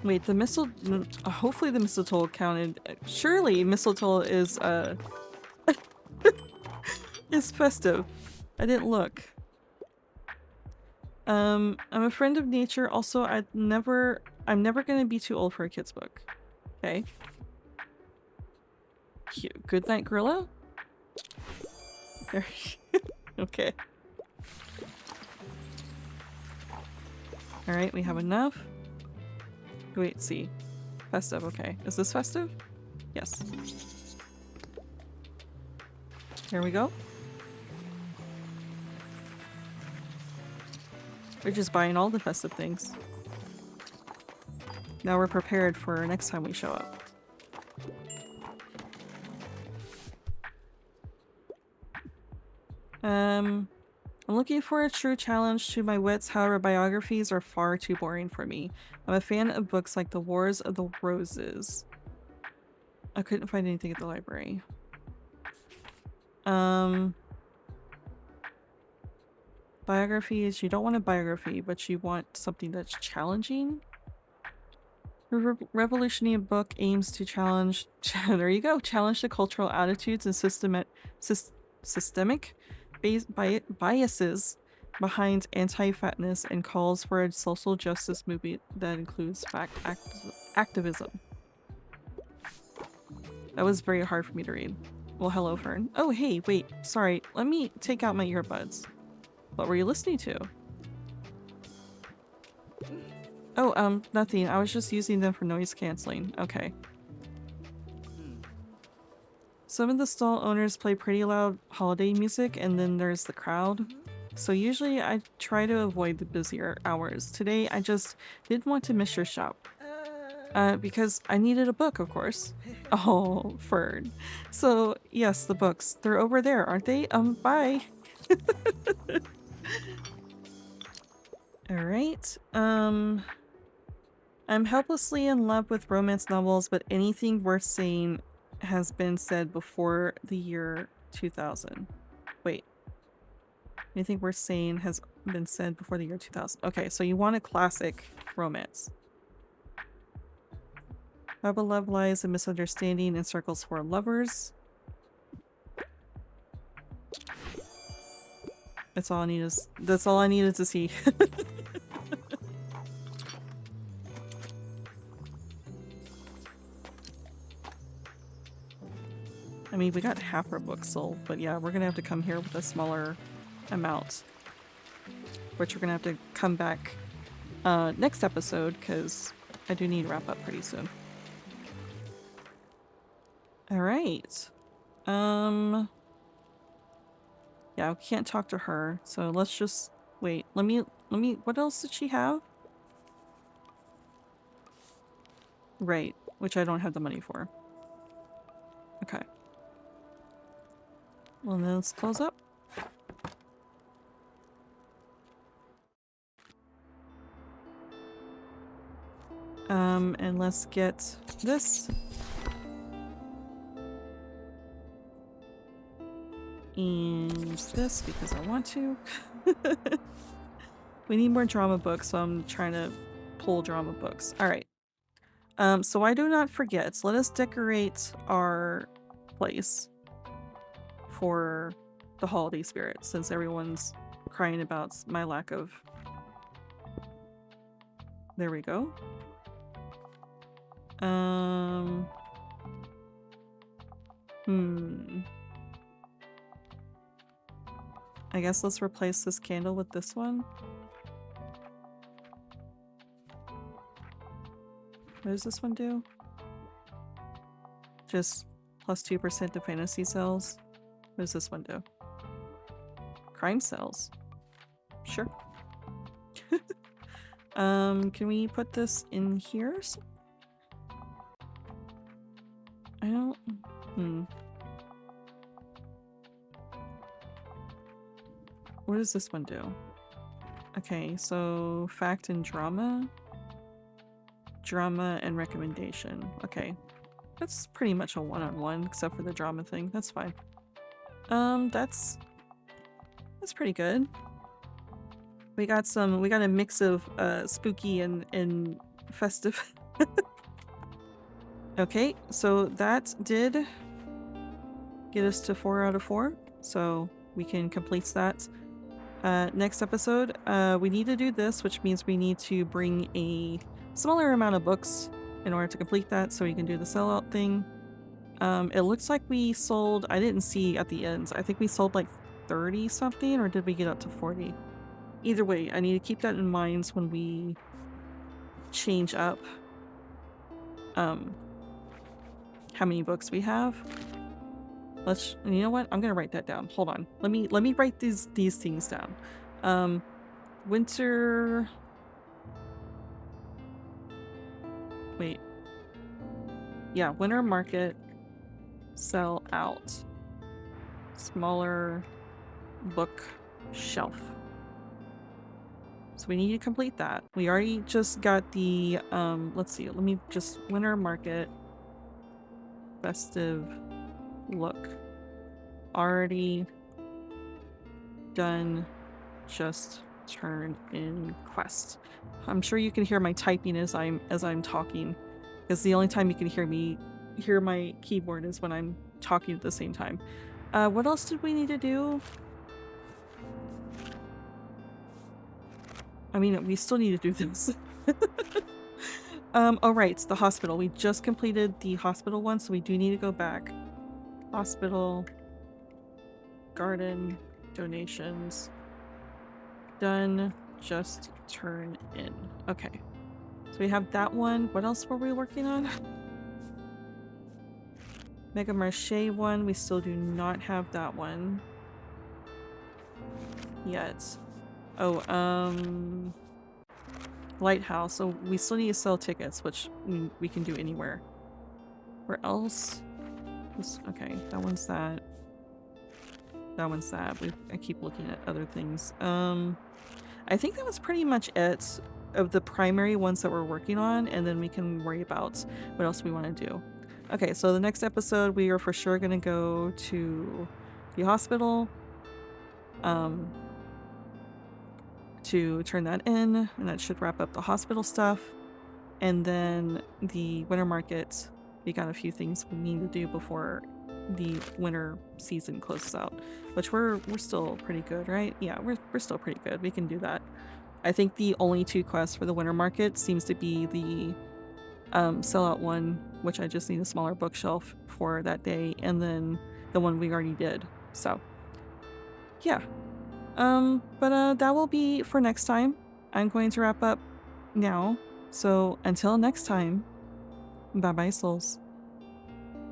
[SPEAKER 1] Wait, the mistletoe... Hopefully the mistletoe counted. Surely mistletoe is, is festive. I didn't look. I'm a friend of nature. Also, I'm never gonna be too old for a kid's book. Okay. Cute. Good night, gorilla? There. Okay. Alright, we have enough. Wait, see. Festive, okay. Is this festive? Yes. Here we go. We're just buying all the festive things. Now we're prepared for next time we show up. I'm looking for a true challenge to my wits, however biographies are far too boring for me. I'm a fan of books like The Wars of the Roses. I couldn't find anything at the library. Biographies, you don't want a biography, but you want something that's challenging. The revolutionary book aims to challenge, there you go, challenge the cultural attitudes and systemic biases behind anti-fatness and calls for a social justice movement that includes activism. That was very hard for me to read. Well, hello, Fern. Oh, hey, wait, sorry. Let me take out my earbuds. What were you listening to? Oh, nothing. I was just using them for noise canceling. Okay. Some of the stall owners play pretty loud holiday music, and then there's the crowd. So usually I try to avoid the busier hours. Today I just didn't want to miss your shop. Because I needed a book, of course. Oh, Fern. So, yes, the books. They're over there, aren't they? Bye. Alright. I'm helplessly in love with romance novels, but anything worth saying has been said before the year 2000. Wait. Anything worth saying has been said before the year 2000. Okay, so you want a classic romance. Web of love lies, a misunderstanding and circles for lovers. That's all I needed to see. I mean, we got half our books sold, but yeah, we're gonna have to come here with a smaller amount. Which we're gonna have to come back next episode, because I do need to wrap up pretty soon. Alright. Yeah, we can't talk to her, so let's just wait. Let me what else did she have? Right, which I don't have the money for. Okay. Well, then let's close up. And let's get this. And this because I want to. We need more drama books, so I'm trying to pull drama books. Alright. So I do not forget. Let us decorate our place for the holiday spirit, since everyone's crying about my lack of... There we go. I guess let's replace this candle with this one. What does this one do? Just plus 2% to fantasy cells. What does this one do? Crime cells. Sure. Can we put this in here? I don't... What does this one do? Okay, so fact and drama. Drama and recommendation. Okay. That's pretty much a one-on-one, except for the drama thing. That's fine. That's pretty good. We got a mix of spooky and festive. Okay, so that did get us to 4 out of 4, so we can complete that. Next episode, we need to do this, which means we need to bring a smaller amount of books in order to complete that, so we can do the sellout thing. It looks like we sold, I didn't see at the end, I think we sold like 30 something, or did we get up to 40? Either way, I need to keep that in mind when we change up how many books we have. You know what? I'm gonna write that down. Hold on. Let me write these things down. Winter. Wait. Yeah, winter market. Sell out. Smaller book shelf. So we need to complete that. We already just got the let's see. Let me just winter market festive look. Already done. Just turn in quest. I'm sure you can hear my typing as I'm talking, because the only time you can hear my keyboard is when I'm talking at the same time. What else did we need to do? I mean, we still need to do this. Oh right, it's the hospital. We just completed the hospital one, so we do need to go back. Hospital, garden, donations. Done, just turn in. Okay. So we have that one. What else were we working on? Mega Marche one. We still do not have that one yet. Oh, Lighthouse. So we still need to sell tickets, which we can do anywhere. Where else? Okay, that one's that. That one's that. I keep looking at other things. I think that was pretty much it of the primary ones that we're working on, and then we can worry about what else we want to do. Okay, so the next episode we are for sure going to go to the hospital to turn that in, and that should wrap up the hospital stuff. And then the winter market, we got a few things we need to do before the winter season closes out, which we're still pretty good, right? Yeah, we're still pretty good. We can do that. I think the only 2 quests for the winter market seems to be the sellout one, which I just need a smaller bookshelf for that day, and then the one we already did. So yeah, but that will be for next time. I'm going to wrap up now, so until next time, bye bye souls.